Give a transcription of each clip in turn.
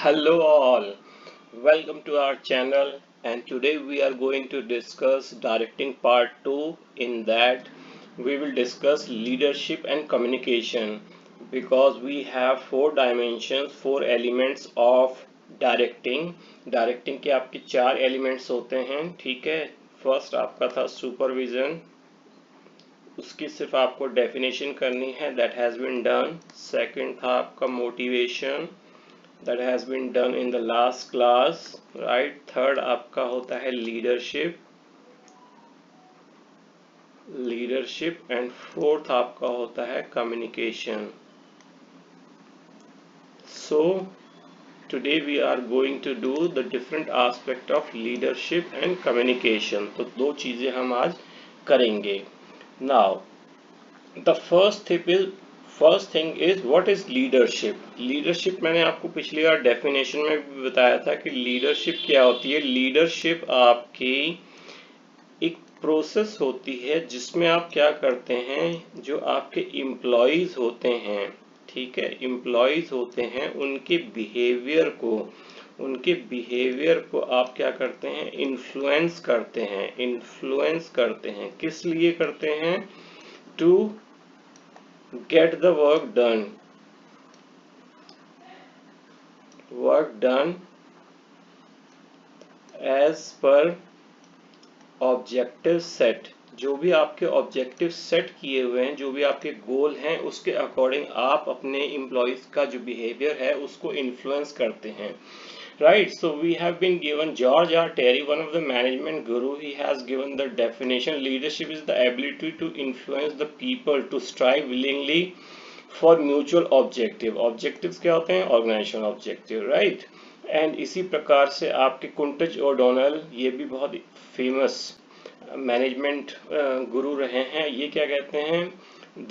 Hello all, welcome to our channel, and today we are going to discuss directing part 2. In that we will discuss leadership and communication, because we have four dimensions, four elements of directing के आपके चार elements होते हैं। ठीक है, first आपका था supervision, उसकी सिर्फ आपको डेफिनेशन करनी है, that has been done. Second था आपका motivation, that has been done in the last class, right? Third आपका होता है लीडरशिप एंड फोर्थ आपका होता है communication. So today we are going to do the different aspect of leadership and communication. तो दो चीजें हम आज करेंगे। Now the first thing is what is leadership मैंने आपको पिछली बार डेफिनेशन में भी बताया था कि लीडरशिप क्या होती है। लीडरशिप आपकी एक प्रोसेस होती है जिसमें आप क्या करते हैं, जो आपके एम्प्लॉयज होते हैं, ठीक है, एम्प्लॉयज होते हैं, उनके बिहेवियर को आप क्या करते हैं, इन्फ्लुएंस करते हैं। किस लिए करते हैं? To get the work done as per objective set. जो भी आपके ऑब्जेक्टिव सेट किए हुए हैं, जो भी आपके गोल हैं, उसके अकॉर्डिंग आप अपने एम्प्लॉयज का जो बिहेवियर है उसको इन्फ्लुएंस करते हैं। Right, so we have been given George R. Terry, one of the management guru. He has given the definition: leadership is the ability to influence the people to strive willingly for mutual objective. Objectives क्या होते हैं? Organization objective, right? And इसी प्रकार से आपके कुंटज O'Donnell, ये भी बहुत फेमस मैनेजमेंट गुरु रहे हैं। ये क्या कहते हैं?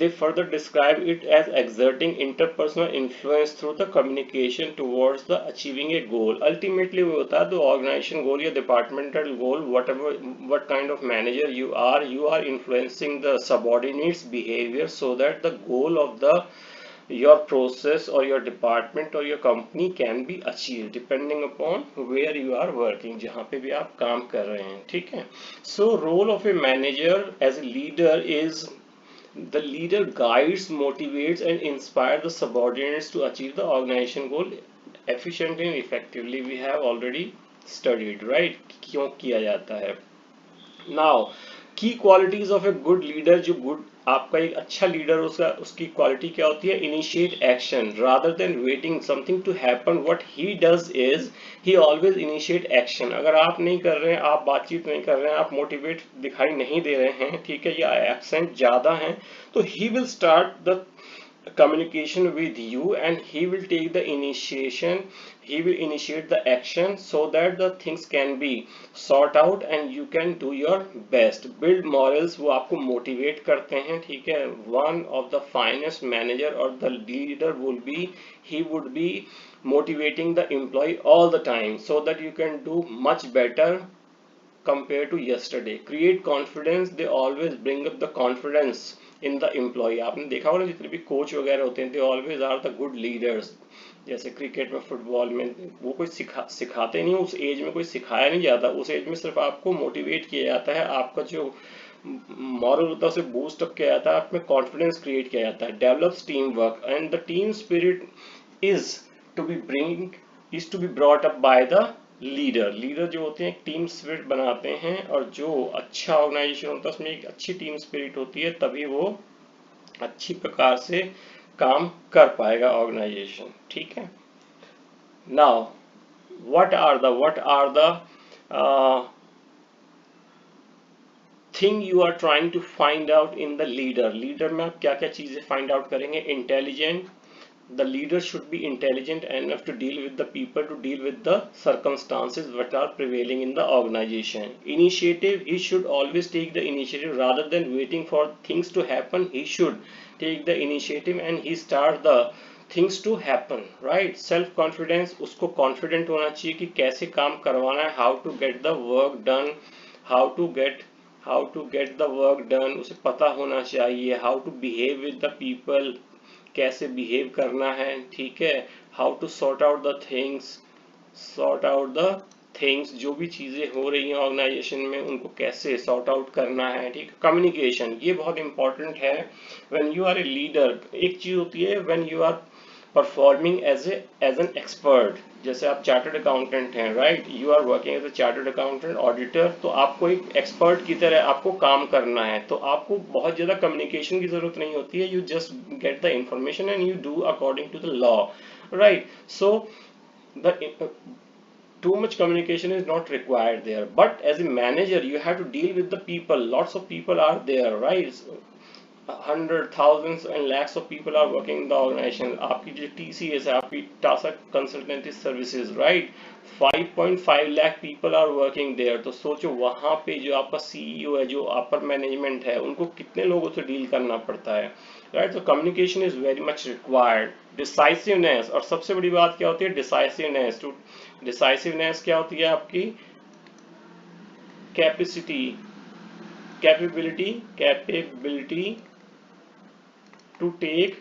They further describe it as exerting interpersonal influence through the communication towards the achieving a goal. Ultimately वो होता है तो organization goal या departmental goal, what kind of manager you are influencing the subordinates behavior so that the goal of your process or your department or your company can be achieved depending upon where you are working, जहाँ पे भी आप काम कर रहे हैं। ठीक है, so role of a manager as a leader is the leader guides, motivates and inspires the subordinates to achieve the organization goal efficiently and effectively. We have already studied, right? क्यों किया जाता है। Now की qualities of a good leader, जो good आपका एक अच्छा leader उसकी क्वालिटी क्या होती है? Initiate action rather than waiting something to happen. What he does is he always initiate action. अगर आप नहीं कर रहे हैं, आप बातचीत नहीं कर रहे हैं, आप मोटिवेट दिखाई नहीं दे रहे हैं, ठीक है, या एक्सेंट ज्यादा है, तो he will start the communication with you and he will take the initiation, he will initiate the action so that the things can be sort out and you can do your best. Build morals, वो आपको motivate करते हैं, ठीक है। One of the finest manager or the leader will be, he would be motivating the employee all the time so that you can do much better compared to yesterday. Create confidence, they always bring up the confidence in the employ. आपने देखा होगा जितने भी coach वगैरह होते हैं, they always are the good leaders. जैसे cricket में, फुटबॉल में, वो कोई सिखाते नहीं, उस एज में कोई सिखाया नहीं जाता, उस एज में सिर्फ आपको मोटिवेट किया जाता है, आपका जो मॉरल होता है उसे बूस्ट अप किया जाता है, आप में कॉन्फिडेंस क्रिएट किया जाता है। Develops teamwork and the team spirit is to be brought up by the leader जो होते हैं एक टीम स्पिरिट बनाते हैं, और जो अच्छा ऑर्गेनाइजेशन होता है उसमें एक अच्छी टीम स्पिरिट होती है, तभी वो अच्छी प्रकार से काम कर पाएगा ऑर्गेनाइजेशन। ठीक है। Now what are the thing you are trying to find out in the leader में आप क्या क्या चीजें फाइंड आउट करेंगे? Intelligent, the leader should be intelligent enough to deal with the people, to deal with the circumstances that are prevailing in the organization. Initiative, he should always take the initiative rather than waiting for things to happen. He should take the initiative and he start the things to happen, right? Self confidence, उसको confident होना चाहिए कि कैसे काम करवाना है, how to get the work done, how to get the work done, उसे पता होना चाहिए, how to behave with the people, कैसे बिहेव करना है, ठीक है, how to sort out the things, sort out the things, जो भी चीजें हो रही हैं ऑर्गेनाइजेशन में उनको कैसे सॉर्ट आउट करना है, ठीक है। कम्युनिकेशन ये बहुत इंपॉर्टेंट है when you are a leader. एक चीज होती है when you are performing as an expert, जैसे आप चार्टर्ड अकाउंटेंट हैं, right, you are working as a chartered accountant auditor, तो आपको एक एक्सपर्ट की तरह आपको काम करना है, तो आपको बहुत ज्यादा कम्युनिकेशन की जरूरत नहीं होती है, you just get the information and you do according to the law, right. So the too much communication is not required there, but as a manager you have to deal with the people. Lots of people are there, right? Hundred thousands and lakhs of people are working in the organization. आपकी जो TCS है, आपकी task consultancy services, right, 5.5 lakh people are working there. तो सोचो वहां पे जो आपका CEO है, जो अपर मैनेजमेंट है, उनको कितने लोगों से डील करना पड़ता है, राइट। तो communication is very much required. Decisiveness, और सबसे बड़ी बात क्या होती है, डिसाइसिवनेस। टू डिसाइसिवनेस क्या होती है आपकी, capacity, capability to take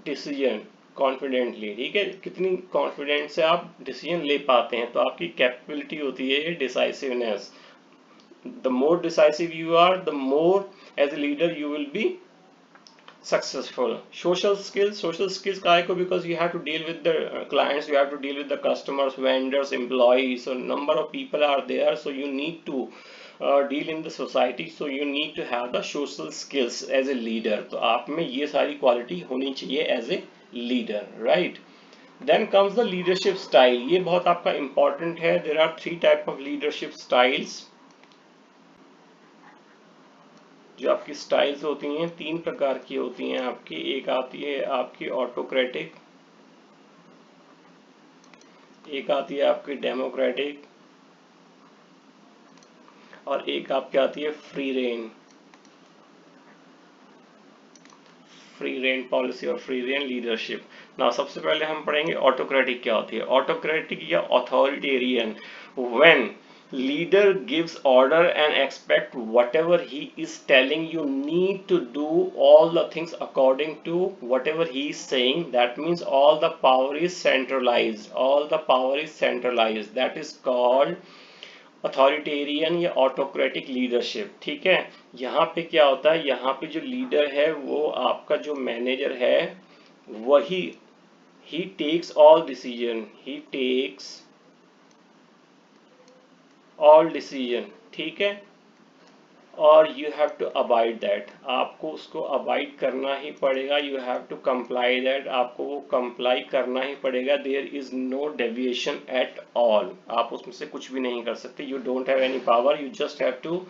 decision confidently, ठीक है, कितनी कॉन्फिडेंस से आप डिसीजन ले पाते हैं, तो आपकी कैपेबिलिटी होती है decisiveness. The more decisive you are, the more as a leader you will be successful. Social skills काय को, because you have to deal with the clients, you have to deal with the customers, vendors, employees, so number of people are there, so you need to deal in the society, so you need to have the social skills as a leader. तो आप में ये सारी quality होनी चाहिए as a leader, right? Then comes the leadership style. ये बहुत आपका important है. There are 3 type of leadership styles. जो आपकी स्टाइल्स होती हैं 3 प्रकार की होती हैं आपकी। एक आती है आपकी ऑटोक्रेटिक, एक आती है आपकी डेमोक्रेटिक, और एक आपकी आती है फ्री रेन पॉलिसी और फ्री रेन लीडरशिप। ना सबसे पहले हम पढ़ेंगे ऑटोक्रेटिक क्या होती है। ऑटोक्रेटिक या authoritarian, when leader gives order and expect whatever he is telling, you need to do all the things according to whatever he is saying. That means all the power is centralized, that is called authoritarian या autocratic leadership, ठीक है। यहाँ पे क्या होता है, यहाँ पे जो लीडर है वो आपका जो मैनेजर है वही, he takes all decision, ठीक है, और you have to abide that, आपको उसको अबाइड करना ही पड़ेगा, you have to comply that, आपको वो कंप्लाई करना ही पड़ेगा। There is no deviation at all, आप उसमें से कुछ भी नहीं कर सकते, you don't have any power, you just have to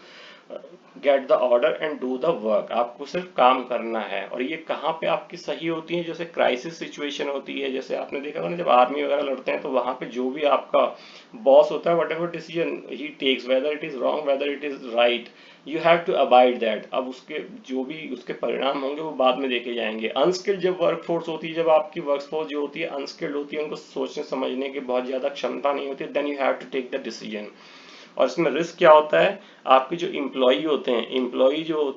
get the order and do the work, आपको सिर्फ काम करना है। और ये कहाँ पे आपकी सही होती है, जैसे क्राइसिस सिचुएशन होती है, जैसे आपने देखा होगा ना जब आर्मी वगैरह लड़ते हैं, तो वहां पे जो भी आपका बॉस होता है, whatever decision he takes, whether it is wrong whether it is right, you have to abide that. अब उसके जो भी उसके परिणाम होंगे वो बाद में देखे जाएंगे। अनस्किल्ड जब वर्कफोर्स होती है, जब आपकी वर्कफोर्स जो होती है अनस्किल्ड होती है, उनको सोचने समझने की बहुत ज्यादा क्षमता नहीं होती, then you have to take the decision. और इसमें रिस्क क्या होता है, आपके जो एम्प्लॉई होते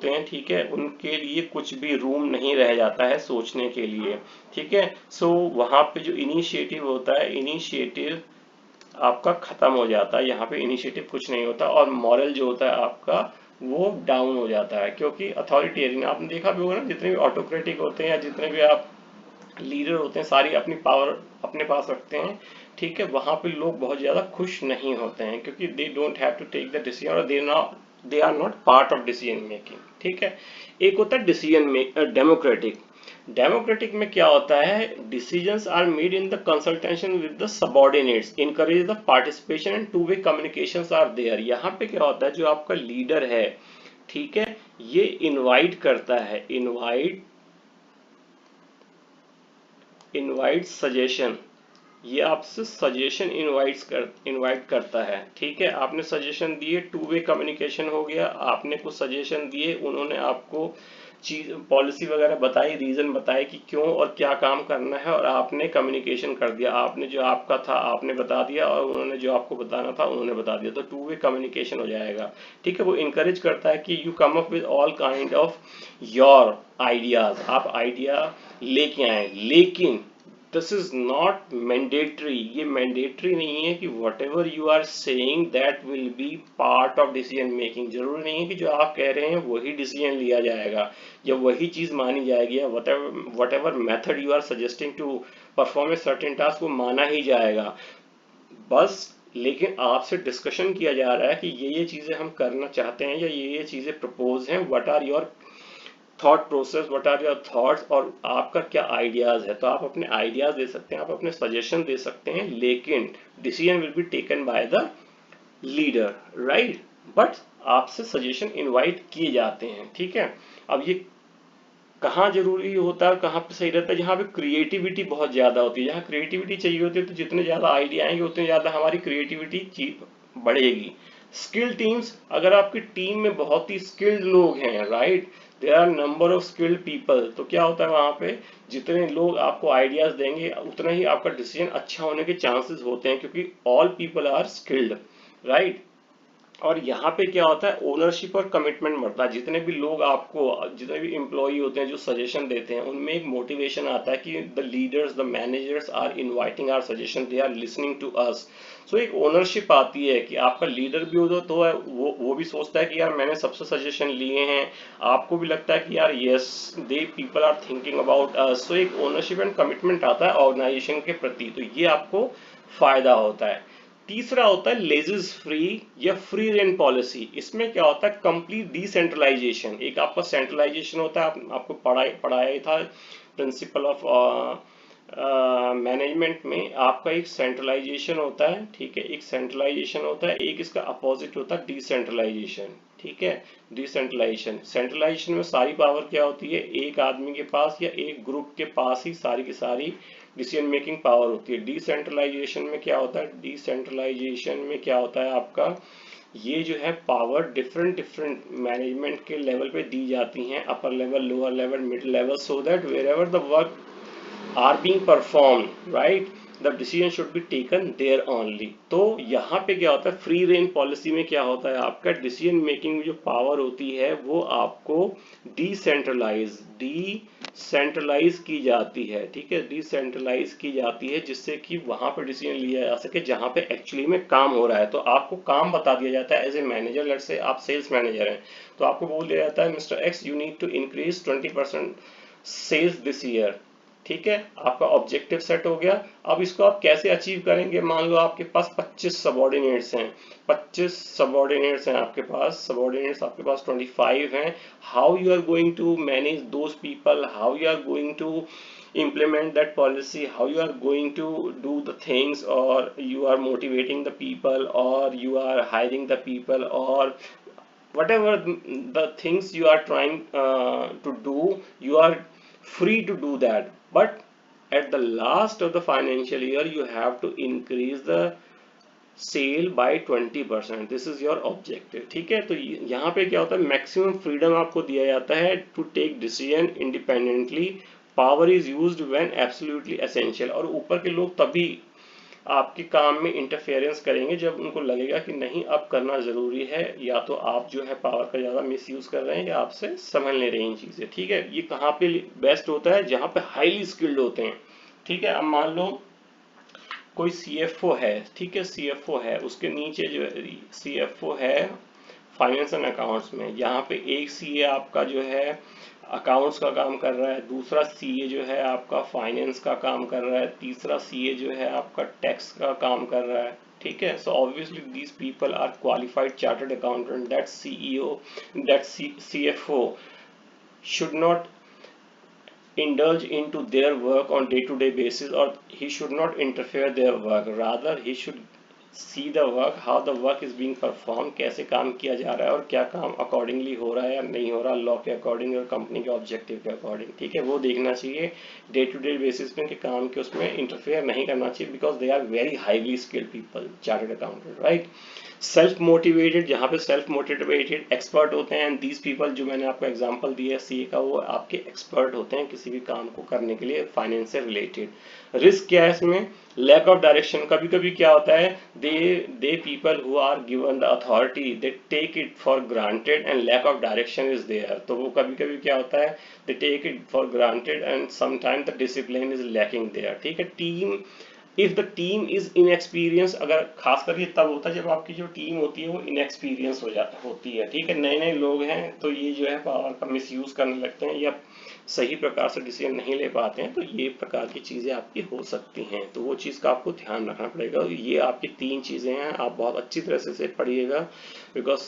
हैं, ठीक है, उनके लिए कुछ भी रूम नहीं रह जाता है सोचने के लिए, ठीक है। सो वहां पे जो इनिशिएटिव होता है, इनिशिएटिव आपका खत्म हो जाता है, यहाँ पे इनिशिएटिव कुछ नहीं होता, और मॉरल जो होता है आपका वो डाउन हो जाता है, क्योंकि अथॉरिटेरियन आपने देखा भी होगा ना, जितने भी ऑटोक्रेटिक होते हैं या जितने भी आप लीडर होते हैं, सारी अपनी पावर अपने पास रखते हैं, ठीक है, वहां पे लोग बहुत ज्यादा खुश नहीं होते हैं, क्योंकि they don't have to take the decision, और they are not part of decision making, ठीक है। एक होता है डिसीजन डेमोक्रेटिक में क्या होता है, decisions are made in the consultation with the subordinates, encourage the participation and two way communications are there. यहाँ पे क्या होता है, जो आपका लीडर है, ठीक है, ये इनवाइट करता है, इनवाइट सजेशन, ये आपसे सजेशन इनवाइट करता है, ठीक है। आपने सजेशन दिए, टू वे कम्युनिकेशन हो गया, आपने कुछ सजेशन दिए, उन्होंने आपको चीज पॉलिसी वगैरह बताई, रीजन बताए कि क्यों और क्या काम करना है, और आपने कम्युनिकेशन कर दिया, आपने जो आपका था आपने बता दिया, और उन्होंने जो आपको बताना था उन्होंने बता दिया, तो टू वे कम्युनिकेशन हो जाएगा, ठीक है। वो इनकरेज करता है कि you come up with all kind of your ideas, आप आइडिया लेके आए, लेकिन दिस इज नॉट मैंडेटरी, ये मैंडेटरी नहीं है कि whatever you are saying that will be part of decision making. जरूरी नहीं है कि जो आप कह रहे हैं वही डिसीजन लिया जाएगा या वही चीज मानी जाएगी या whatever method you are suggesting to perform a certain task वो माना ही जाएगा। बस लेकिन आपसे डिस्कशन किया जा रहा है कि ये चीजें हम करना चाहते हैं या ये चीजें प्रपोज हैं, what are your thought process, what are your thoughts, और आपका क्या आइडियाज है। तो आप अपने आइडियाज दे सकते हैं, आप अपने सजेशन दे सकते हैं, लेकिन decision will be taken by the leader, right. But आपसे सजेशन इनवाइट किए जाते हैं, ठीक है। अब ये कहाँ जरूरी होता है और कहाँ पे सही रहता है, जहाँ पे क्रिएटिविटी बहुत ज्यादा होती है। जहाँ क्रिएटिविटी चाहिए होती है तो जितने ज्यादा आइडिया आएंगे उतने ज्यादा हमारी क्रिएटिविटी बढ़ेगी। स्किल टीम्स, अगर आपकी टीम में बहुत ही स्किल्ड लोग हैं, right, there are number of skilled people, तो क्या होता है वहां पे जितने लोग आपको आइडियाज देंगे उतना ही आपका डिसीजन अच्छा होने के चांसेस होते हैं, क्योंकि all people are skilled, right. और यहाँ पे क्या होता है, ओनरशिप और कमिटमेंट बढ़ता है। जितने भी लोग आपको, जितने भी एम्प्लॉय होते हैं जो सजेशन देते हैं, उनमें एक मोटिवेशन आता है कि the leaders, the managers are inviting our suggestion, they are listening to us. So एक ओनरशिप आती है कि आपका लीडर भी हो तो है, वो भी सोचता है कि यार मैंने सबसे सजेशन लिए हैं, आपको भी लगता है कि यार yes they people are thinking about us. So एक ओनरशिप एंड कमिटमेंट आता है ऑर्गेनाइजेशन के प्रति, तो ये आपको फायदा होता है। तीसरा होता है लेजिस फ्री या फ्री रेन पॉलिसी। इसमें क्या होता है, कंप्लीट डिसेंट्रलाइजेशन। एक आपका सेंट्रलाइजेशन होता है, आपको पढ़ाया था प्रिंसिपल ऑफ मैनेजमेंट में, आपका एक सेंट्रलाइजेशन होता है, ठीक है, एक सेंट्रलाइजेशन होता है, एक इसका अपोजिट होता है डिसेंट्रलाइजेशन, ठीक है। डिसेंट्रलाइजेशन, सेंट्रलाइजेशन में सारी पावर क्या होती है, एक आदमी के पास या एक ग्रुप के पास ही सारी की सारी डिसीजन मेकिंग पावर होती है। डिसेंट्रलाइजेशन में क्या होता है, डिसेंट्रलाइजेशन में क्या होता है आपका, ये जो है पावर डिफरेंट डिफरेंट मैनेजमेंट के लेवल पे दी जाती हैं, upper level, lower level, middle level, so that wherever the work are being performed, right, the decision should be taken there only। तो यहाँ पे क्या होता है, फ्री रेन पॉलिसी में क्या होता है, आपका डिसीजन मेकिंग में जो पावर होती है वो आपको डिसेंट्रलाइज की जाती है, ठीक है, डिसेंट्रलाइज की जाती है, जिससे कि वहां पे डिसीजन लिया जा सके जहां पे एक्चुअली में काम हो रहा है। तो आपको काम बता दिया जाता है as a manager, let's say आप सेल्स मैनेजर हैं, तो आपको बोल दिया जाता है mister X you need to increase 20% sales this year, ठीक है, आपका ऑब्जेक्टिव सेट हो गया। अब इसको आप कैसे अचीव करेंगे, मान लो आपके पास 25 सबऑर्डिनेट्स हैं, 25 सबऑर्डिनेट्स हैं आपके पास, सबऑर्डिनेट्स आपके पास 25 हैं। How you are going to manage those people, how you are going to implement that policy, how you are going to do the things, or you are motivating the people, or you are hiring the people, or whatever the things you are trying to do, you are free to do that, but at the last of the financial year you have to increase the sale by 20%, this is your objective, ठीक है। तो यहाँ पे क्या होता है, maximum freedom आपको दिया जाता है to take decision independently, power is used when absolutely essential, और ऊपर के लोग तभी आपके काम में इंटरफेरेंस करेंगे जब उनको लगेगा कि नहीं अब करना जरूरी है, या तो आप जो है पावर का ज्यादा मिसयूज कर रहे हैं या आपसे समझ ले रही हैं चीजें, ठीक है। ये कहाँ पे बेस्ट होता है, जहाँ पे हाईली स्किल्ड होते हैं, ठीक है। अब मान लो कोई सीएफओ है, ठीक है, सीएफओ है, उसके नीचे जो सीएफओ है फाइनेंस एंड अकाउंट्स में, यहाँ पे एक सीए आपका जो है अकाउंट्स का काम कर रहा है, दूसरा सीए जो है आपका फाइनेंस का काम कर रहा है, तीसरा सीए जो है आपका टैक्स का काम कर रहा है, ठीक है। So obviously these people are qualified chartered accountant, that CEO, that CFO should not indulge into their work on day-to-day basis, or he should not interfere their work, rather he should see the work, how the work is being performed, कैसे काम किया जा रहा है और क्या काम accordingly हो रहा है या नहीं हो रहा, लॉ के अकॉर्डिंग और कंपनी के ऑब्जेक्टिव के अकॉर्डिंग, ठीक है। वो देखना चाहिए डे टू डे बेसिस पे कि काम के उसमें इंटरफेयर नहीं करना चाहिए, because they are very highly skilled people, chartered accountant, right. Self motivated, जहाँ पे सेल्फ मोटिवेटेड एक्सपर्ट होते हैं, दीज पीपल जो मैंने आपको एग्जांपल दिया सीए का, वो आपके एक्सपर्ट होते हैं किसी भी काम को करने के लिए फाइनेंस से रिलेटेड। रिस्क क्या है इसमें, लैक ऑफ डायरेक्शन, कभी कभी क्या होता है, they people who are given the authority they take it for granted and lack of direction is there. तो वो कभी कभी क्या होता है, they take it for granted and sometime the discipline is lacking there. ठीक है, team, if the team is inexperience, अगर खास करके तब होता है जब आपकी जो टीम होती है वो इनएक्सपीरियंस होती है। ठीक है, नए नए लोग हैं तो ये जो है पावर का मिसयूज करने लगते हैं या सही प्रकार से डिसीजन नहीं ले पाते हैं, तो ये प्रकार की चीजें आपकी हो सकती हैं। तो वो चीज का आपको ध्यान रखना पड़ेगा। ये आपकी 3 चीजें हैं, आप बहुत अच्छी तरह से पढ़िएगा, बिकॉज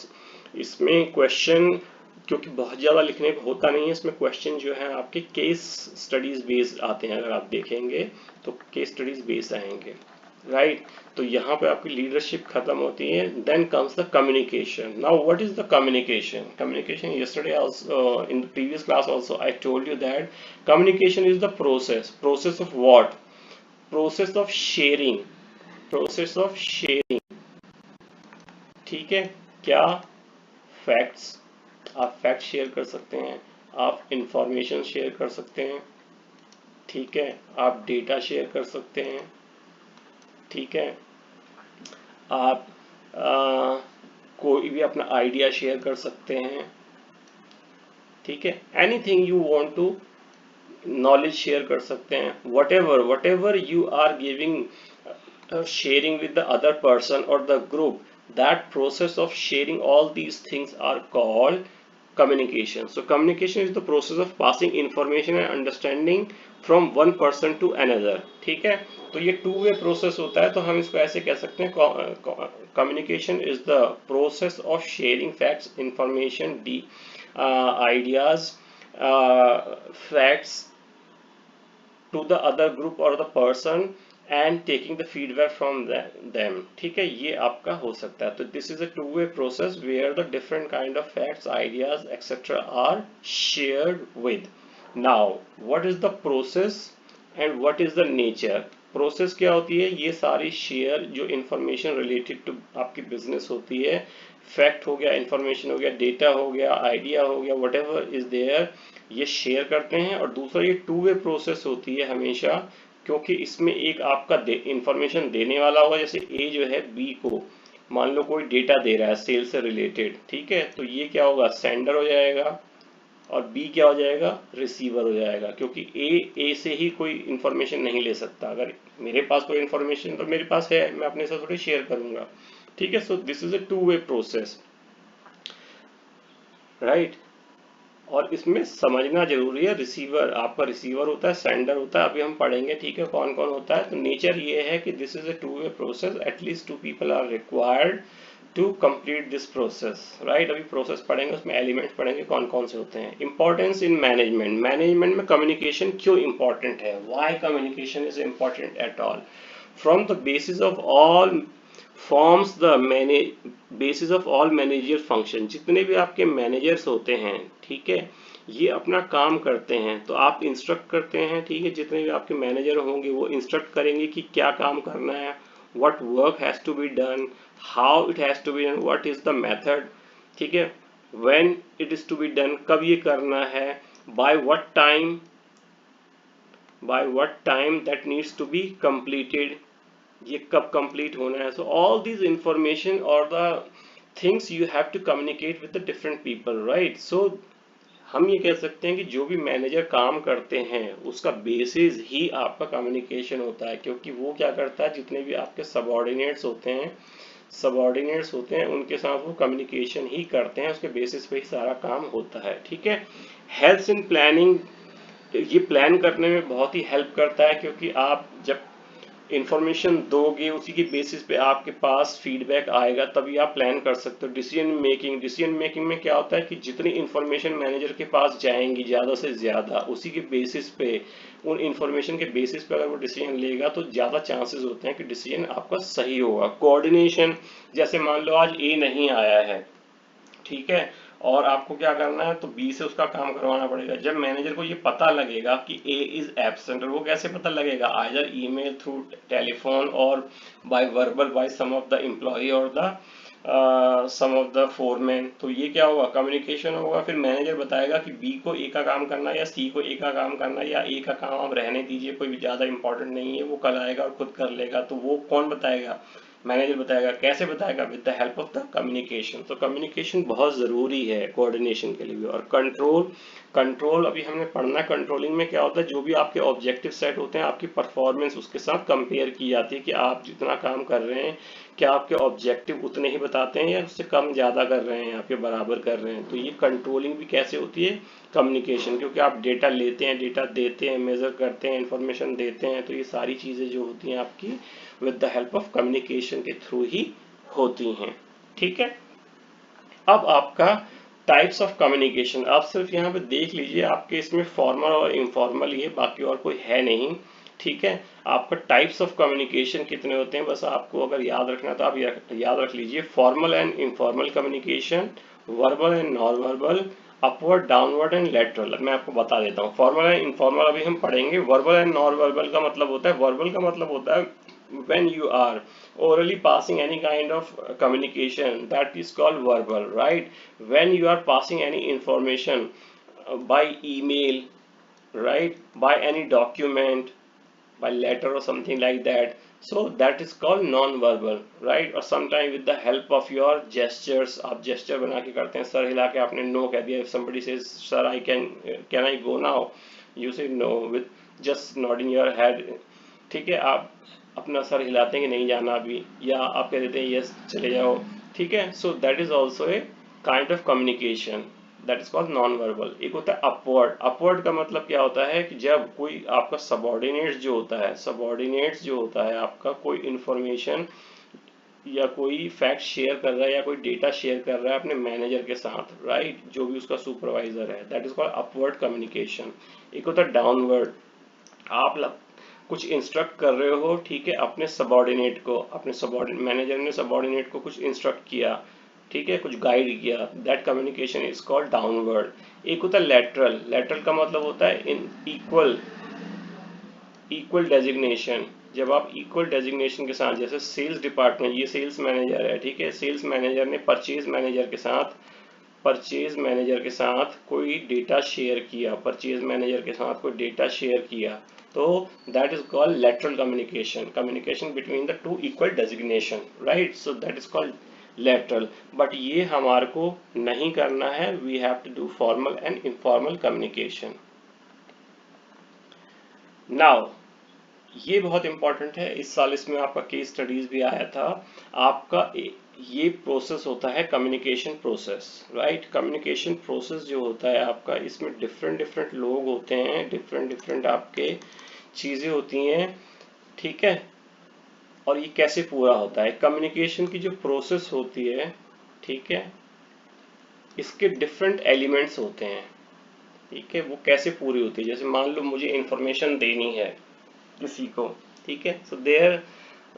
इसमें क्वेश्चन क्योंकि बहुत ज़्यादा लिखने को होता नहीं है, इसमें क्वेश्चन जो है आपके केस स्टडीज बेस्ड आते हैं। अगर आप देखेंगे तो केस स्टडीज बेस्ड आएंगे, राइट। तो यहाँ पे आपकी लीडरशिप खत्म होती है, then comes the communication. Now what is the communication? Communication, yesterday also in the previous class also I told you that communication is the process of what? Process of sharing, process of sharing। ठीक है, क्या? Facts, आप fact share कर सकते हैं, आप information share कर सकते हैं, ठीक है, आप डेटा शेयर कर सकते हैं, ठीक है, आप कोई भी अपना आइडिया शेयर कर सकते हैं, ठीक है, anything you want to, knowledge share कर सकते हैं, whatever you are giving, sharing with the other person or the group, that process of sharing all these things are called communication। So communication is the process of passing information and understanding from one person to another। ठीक है, तो ये to way process होता है, तो हम इसको ऐसे कह सकते हैं, communication is the process of sharing facts, information, ideas, facts to the other group or the person and taking the feedback from them। ठीक है, ये आपका हो सकता है। तो this is a two-way process where the different kind of facts, ideas, etc. are shared with। Now, what is the process and what is the nature? Process क्या होती है? ये सारी शेयर जो इंफॉर्मेशन रिलेटेड टू आपकी business होती है, fact हो गया, इंफॉर्मेशन हो गया, डेटा हो गया, आइडिया हो गया, व्हाटएवर इज देयर, ये शेयर करते हैं। और दूसरा ये टू वे प्रोसेस होती है हमेशा, क्योंकि इसमें एक आपका इंफॉर्मेशन देने वाला होगा, जैसे ए जो है बी को मान लो कोई डेटा दे रहा है सेल से रिलेटेड, ठीक है, तो ये क्या होगा? सेंडर हो जाएगा और बी क्या हो जाएगा? रिसीवर हो जाएगा, क्योंकि ए से ही कोई इंफॉर्मेशन नहीं ले सकता। अगर मेरे पास कोई इंफॉर्मेशन तो मेरे पास है, मैं अपने साथ थोड़ी शेयर करूंगा, ठीक है। So this is a two way process, right. और इसमें समझना जरूरी है, रिसीवर आपका रिसीवर होता है, सेंडर होता है, अभी हम पढ़ेंगे, ठीक है, कौन कौन होता है। तो नेचर ये है कि this is a two way process, at least 2 people are required to complete this process, right. अभी प्रोसेस पढ़ेंगे, उसमें एलिमेंट्स पढ़ेंगे कौन कौन से होते हैं। इंपॉर्टेंस इन मैनेजमेंट, मैनेजमेंट में कम्युनिकेशन क्यों इंपॉर्टेंट है? Why communication is important at all? From the basis of all forms the basis of all manager function. जितने भी आपके मैनेजर्स होते हैं, ठीक है, ये अपना काम करते हैं, तो आप इंस्ट्रक्ट करते हैं, ठीक है। जितने भी आपके मैनेजर होंगे वो इंस्ट्रक्ट करेंगे कि क्या काम करना है, what work has to be done, how it has to be done, what is the method, ठीक है, when it is to be done, कब ये करना है, by what time that needs to be completed, ये कब कंप्लीट होना है। सो ऑल दिस इंफॉर्मेशन और the things you have to communicate with the different people, right. So हम ये कह सकते हैं कि जो भी मैनेजर काम करते हैं उसका बेसिस ही आपका कम्युनिकेशन होता है, क्योंकि वो क्या करता है, जितने भी आपके सबऑर्डिनेट्स होते हैं उनके साथ वो कम्युनिकेशन ही करते हैं, उसके बेसिस पे ही सारा काम होता है, ठीक है। हेल्प्स इन प्लानिंग, ये प्लान करने में बहुत ही हेल्प करता है, क्योंकि आप जब इंफॉर्मेशन दोगे उसी की बेसिस पे आपके पास फीडबैक आएगा, तभी आप प्लान कर सकते हो। डिसीजन मेकिंग में क्या होता है कि जितनी इंफॉर्मेशन मैनेजर के पास जाएंगी ज़्यादा से ज़्यादा, उसी के बेसिस पे, उन इंफॉर्मेशन के बेसिस पे अगर वो डिसीजन लेगा तो ज़्यादा चांसेस होते हैं कि डिसीजन आपका सही होगा। कोऑर्डिनेशन, जैसे मान लो आज ए नहीं आया है, ठीक है, और आपको क्या करना है, तो बी से उसका काम करवाना पड़ेगा। जब मैनेजर को ये पता लगेगा कि ए इज एब्सेंट, और वो कैसे पता लगेगा? आइदर ईमेल, थ्रू टेलीफोन और by verbal by some of the employee और the some of the foreman, तो ये क्या होगा, कम्युनिकेशन होगा। फिर मैनेजर बताएगा कि बी को ए का काम करना है या सी को ए का काम करना है, या ए का काम आप रहने दीजिए, कोई ज़्यादा इंपॉर्टेंट नहीं है, वो कल आएगा और खुद कर लेगा। तो वो कौन बताएगा, मैनेजर बताएगा। कैसे बताएगा, with the help of the communication. तो कम्युनिकेशन बहुत ज़रूरी है कोऑर्डिनेशन के लिए भी। और कंट्रोल, कंट्रोल अभी हमने पढ़ना, कंट्रोलिंग में क्या होता है, जो भी आपके ऑब्जेक्टिव सेट होते हैं, आपकी परफॉर्मेंस उसके साथ कंपेयर की जाती है कि आप जितना काम कर रहे हैं, क्या आपके ऑब्जेक्टिव उतने ही बताते हैं या उससे कम ज़्यादा कर रहे हैं, आपके बराबर कर रहे हैं। तो ये कंट्रोलिंग भी कैसे होती है, कम्युनिकेशन, क्योंकि आप डेटा लेते हैं, डेटा देते हैं, मेजर करते हैं, इंफॉर्मेशन देते हैं, तो ये सारी चीज़ें जो होती हैं आपकी with the help of communication के थ्रू ही होती हैं। ठीक है, अब आपका टाइप्स ऑफ कम्युनिकेशन, आप सिर्फ यहाँ पे देख लीजिए, आपके इसमें फॉर्मल और इनफॉर्मल ये, बाकी और कोई है नहीं। ठीक है, आपका टाइप्स ऑफ कम्युनिकेशन कितने होते हैं, बस आपको अगर याद रखना तो आप याद रख लीजिए। Formal and informal communication, verbal and non verbal, upward, downward and lateral. मैं आपको बता देता हूँ, फॉर्मल एंड इनफॉर्मल अभी हम पढ़ेंगे। वर्बल एंड नॉन वर्बल का मतलब होता है, वर्बल का मतलब होता है when you are orally passing any kind of communication, that is called verbal, right? When you are passing any information by email, right, by any document, by letter or something like that, so that is called non-verbal, right? or sometimes with the help of your gestures, आप gesture बना के करते हैं, sir हिला के आपने no कह दिया, if somebody says sir I can I go now, you say no with just nodding your head। ठीक है, आप अपना सर हिलाते हैं कि नहीं जाना अभी, या आप कह देते हैं यस चले जाओ। ठीक है, so that is also a kind of communication, that is called non verbal. एक होता है अपवर्ड। अपवर्ड का मतलब क्या होता है कि जब कोई आपका सबऑर्डिनेट्स जो होता है, सबऑर्डिनेट्स जो होता है आपका, कोई इंफॉर्मेशन या कोई फैक्ट शेयर कर रहा है या कोई डेटा शेयर कर रहा है अपने मैनेजर के साथ, राइट, जो भी उसका सुपरवाइजर है, that is called upward communication. एक होता है डाउनवर्ड, आप कुछ इंस्ट्रक्ट कर रहे हो, ठीक है, अपने सबऑर्डिनेट को, अपने सबऑर्डिनेट, मैनेजर ने सबऑर्डिनेट को कुछ इंस्ट्रक्ट किया, ठीक है, कुछ गाइड किया, that communication is called downward. एक होता है लेटरल। लेटरल का मतलब होता है इन इक्वल, इक्वल डेजिग्नेशन। जब आप इक्वल डेजिग्नेशन के साथ, जैसे सेल्स डिपार्टमेंट, ये सेल्स मैनेजर है, ठीक है, सेल्स मैनेजर ने परचेज मैनेजर के साथ, परचेज मैनेजर के साथ कोई डेटा शेयर किया, परचेज मैनेजर के साथ कोई डेटा शेयर किया, तो that is called lateral communication, communication between the two equal designation, right, so that is called lateral. But ये हमारे को नहीं करना है, we have to do formal and informal communication. Now ये बहुत इंपॉर्टेंट है, इस साल इसमें आपका केस स्टडीज भी आया था। आपका ये प्रोसेस होता है communication process, right. Communication process जो होता है आपका, इसमें डिफरेंट डिफरेंट लोग होते हैं, डिफरेंट डिफरेंट आपके चीज़ें होती हैं, ठीक है। और ये कैसे पूरा होता है, कम्युनिकेशन की जो प्रोसेस होती है, ठीक है, इसके डिफरेंट एलिमेंट्स होते हैं, ठीक है, वो कैसे पूरी होती है। जैसे मान लो मुझे इंफॉर्मेशन देनी है किसी को, ठीक है, so there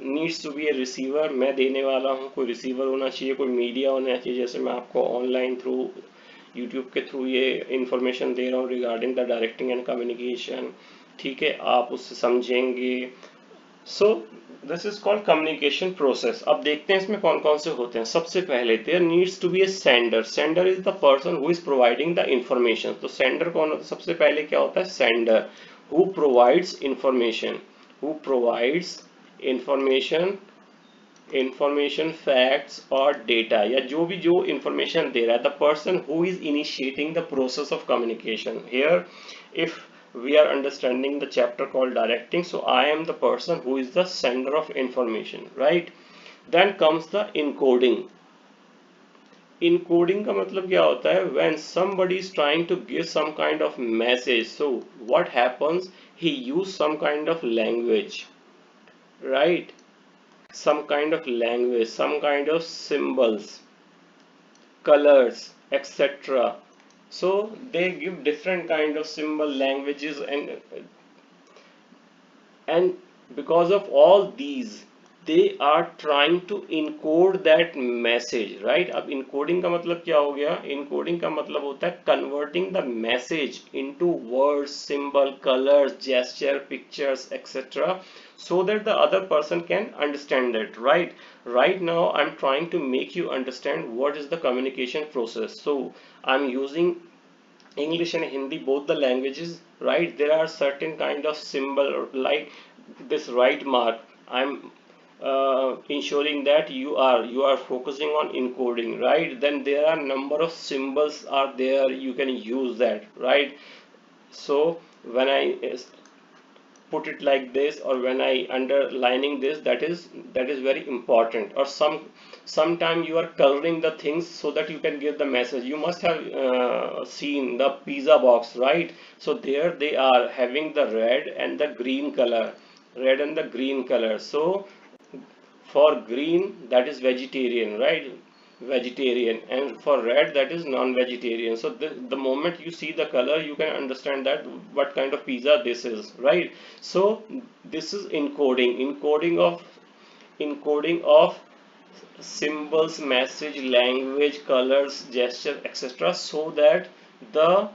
needs to be a receiver, मैं देने वाला हूँ, कोई रिसीवर होना चाहिए, कोई मीडिया होना चाहिए। जैसे मैं आपको ऑनलाइन थ्रू यूट्यूब के थ्रू ये इंफॉर्मेशन दे रहा हूँ regarding the directing and communication, ठीक है, आप उससे समझेंगे। सो this is called communication process. अब देखते हैं इसमें कौन कौन से होते हैं। सबसे पहले there needs to be a sender. Sender is the person who is providing the information. तो सेंडर कौन होता है, सबसे पहले क्या होता है, sender who provides information, who provides information, information, facts और डेटा, या जो भी जो इंफॉर्मेशन दे रहा है, the person who is initiating the process of communication. Here if we are understanding the chapter called directing, so I am the person who is the sender of information, right? Then comes the encoding. Encoding का मतलब क्या होता है, when somebody is trying to give some kind of message, so what happens, he use some kind of language, right, some kind of language, some kind of symbols, colors, etc. So they give different kind of symbol languages, and because of all these they are trying to encode that message, right? अब encoding का मतलब क्या हो गया, encoding का मतलब होता है converting the message into words, symbol, colors, gesture, pictures, etc. so that the other person can understand that, right now I'm trying to make you understand what is the communication process. So I'm using English and Hindi, both the languages, right? There are certain kind of symbol like this right mark. I'm ensuring that you are focusing on encoding, right? Then there are number of symbols are there, you can use that, right? So when I put it like this, or when I underlining this, that is very important. Or sometime you are coloring the things so that you can give the message. You must have seen the pizza box, right? So there they are having the red and the green color, red and the green color. So for green, that is vegetarian, right? Vegetarian. And for red, that is non-vegetarian. So the moment you see the color, you can understand that what kind of pizza this is, right? So this is encoding of symbols, message, language, colors, gesture, etc., so that the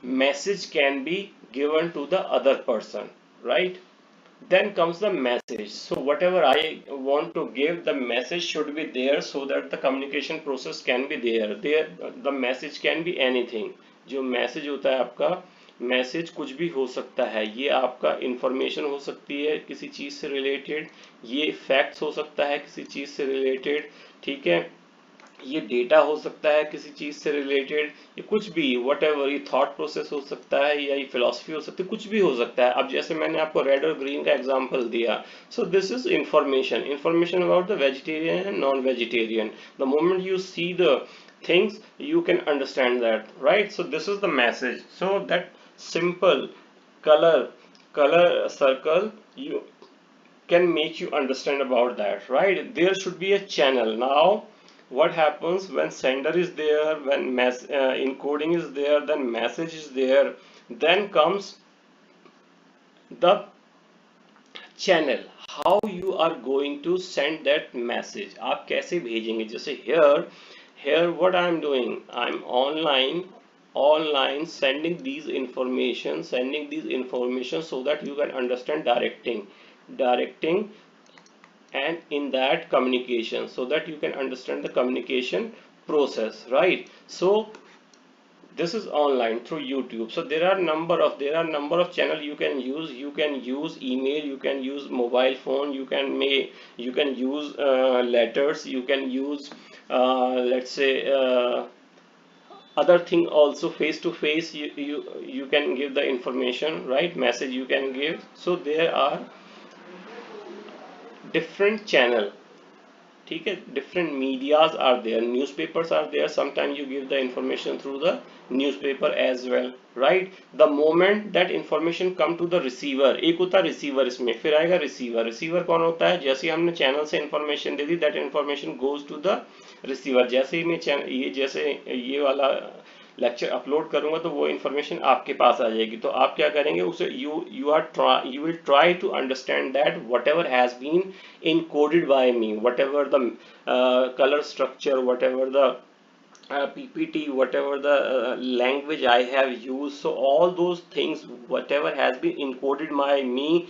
message can be given to the other person, right? Then comes the message. So whatever I want to give, the message should be there so that the communication process can be there. The message can be anything. जो message होता है आपका, message कुछ भी हो सकता है. ये आपका इंफॉर्मेशन हो सकती है किसी चीज से रिलेटेड, ये फैक्ट्स हो सकता है किसी चीज से रिलेटेड, ठीक है, ये डेटा हो सकता है किसी चीज से रिलेटेड, ये कुछ भी वट एवर, ये थॉट प्रोसेस हो सकता है, या ये फिलोसफी हो सकती है, कुछ भी हो सकता है. अब जैसे मैंने आपको रेड और ग्रीन का एग्जांपल दिया, सो this is information about the vegetarian and non vegetarian. The moment you see the things you can understand that, right? So this is the message. So that simple color circle you can make you understand about that, right? There should be a channel. Now what happens when sender is there, when encoding is there, then message is there, then comes the channel. How you are going to send that message, आप कैसे भेजेंगे? जैसे here what I am doing, I'm online sending these information so that you can understand directing and in that communication, so that you can understand the communication process, right? So this is online through YouTube. So there are number of channel you can use. You can use email, you can use mobile phone, you can use letters, you can use let's say other thing also, face to face, you can give the information, right? Message you can give. So there are different channel, ठीक है, different medias are there, newspapers are there, sometimes you give the information through the newspaper as well, right? The moment that information come to the receiver, एक होता है receiver, इसमें फिर आएगा receiver कौन होता है? जैसे हमने channel से information they the, that information goes to the receiver. जैसे ही मैं ये वाला लेक्चर अपलोड करूंगा तो वो इन्फॉर्मेशन आपके पास आ जाएगी. तो आप क्या करेंगे, उसे you will try to understand that whatever has been encoded by me, whatever the color structure, whatever the PPT, whatever the language I have used, so all those things, whatever has been encoded by me,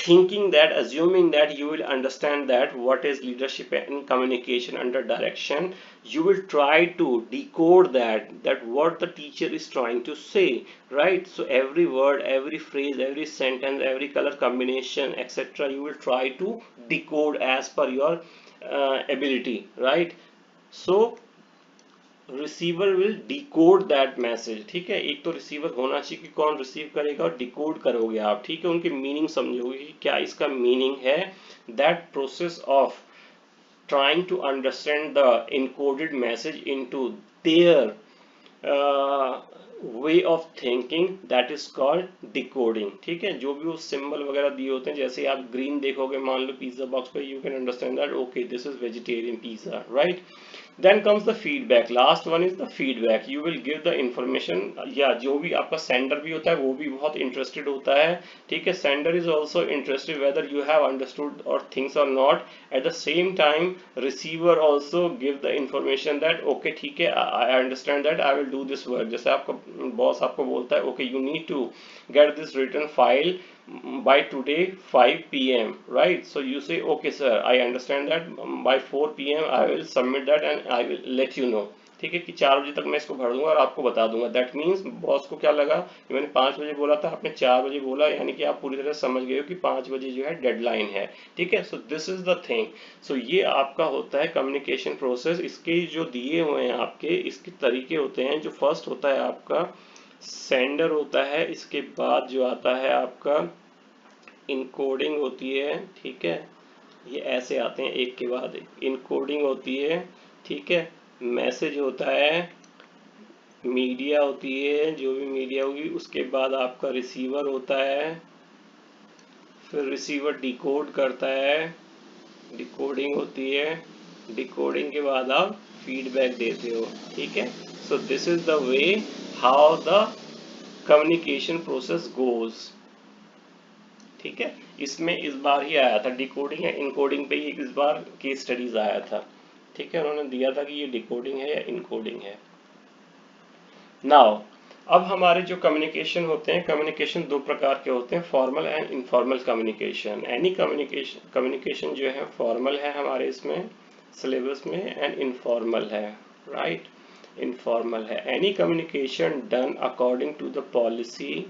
assuming that you will understand that what is leadership and communication under direction, you will try to decode that what the teacher is trying to say, right? So every word, every phrase, every sentence, every color combination, etc., you will try to decode as per your ability, right? So receiver will decode that message, ठीक है. एक तो receiver होना चाहिए कि कौन receive करेगा, और डिकोड करोगे आप, ठीक है, उनके मीनिंग समझोगे कि क्या इसका मीनिंग है. That process of trying to understand the encoded message into their way of thinking, that is called decoding, ठीक है. जो भी वो सिंबल वगैरह दिए होते हैं, जैसे आप ग्रीन देखोगे मान लो पिज्जा बॉक्स पे, you can understand that okay this is vegetarian pizza, right. Then comes the feedback. Last one is the feedback. You will give the information. या जो भी आपका sender भी होता है वो भी बहुत interested होता है, ठीक है. Sender is also interested whether you have understood or things or not. At the same time, receiver also give the information that okay ठीक है I understand that I will do this work. जैसे आपका boss आपको बोलता है okay you need to get this written file by today 5 p.m. right? So you say okay sir, I understand that, by 4 p.m. I will submit that and I will let you know. ठीक है कि 4 बजे तक मैं इसको भर दूंगा और आपको बता दूंगा. दैट मीन्स बॉस को क्या लगा कि मैंने 5 बजे बोला था, आपने 4 बजे बोला, यानी कि आप पूरी तरह समझ गए हो कि 5 बजे जो है डेडलाइन है. ठीक है, so this is the thing. So ये आपका होता है कम्युनिकेशन प्रोसेस. इसके जो दिए हुए हैं आपके, इसके तरीके होते हैं. जो फर्स्ट होता है आपका सेंडर होता है, इसके बाद जो आता है आपका इनकोडिंग होती है. ठीक है, ये ऐसे आते हैं एक के बाद एक. इनकोडिंग होती है, ठीक है, मैसेज होता है, मीडिया होती है, जो भी मीडिया होगी. उसके बाद आपका रिसीवर होता है, फिर रिसीवर डिकोड करता है, डिकोडिंग होती है, डिकोडिंग के बाद आप फीडबैक देते हो. ठीक है, so this is the way how the communication process goes. ठीक है, इसमें इस बार ही आया था डिकोडिंग या इनकोडिंग पे ही इस बार केस स्टडीज आया था. ठीक है, उन्होंने दिया था कि ये डिकोडिंग है या इनकोडिंग है. नाउ अब हमारे जो कम्युनिकेशन होते हैं, कम्युनिकेशन दो प्रकार के होते हैं, formal and informal communication. Any communication जो है फॉर्मल है हमारे इसमें सिलेबस में, एंड इनफॉर्मल है. राइट, इनफॉर्मल है any communication done according to the policy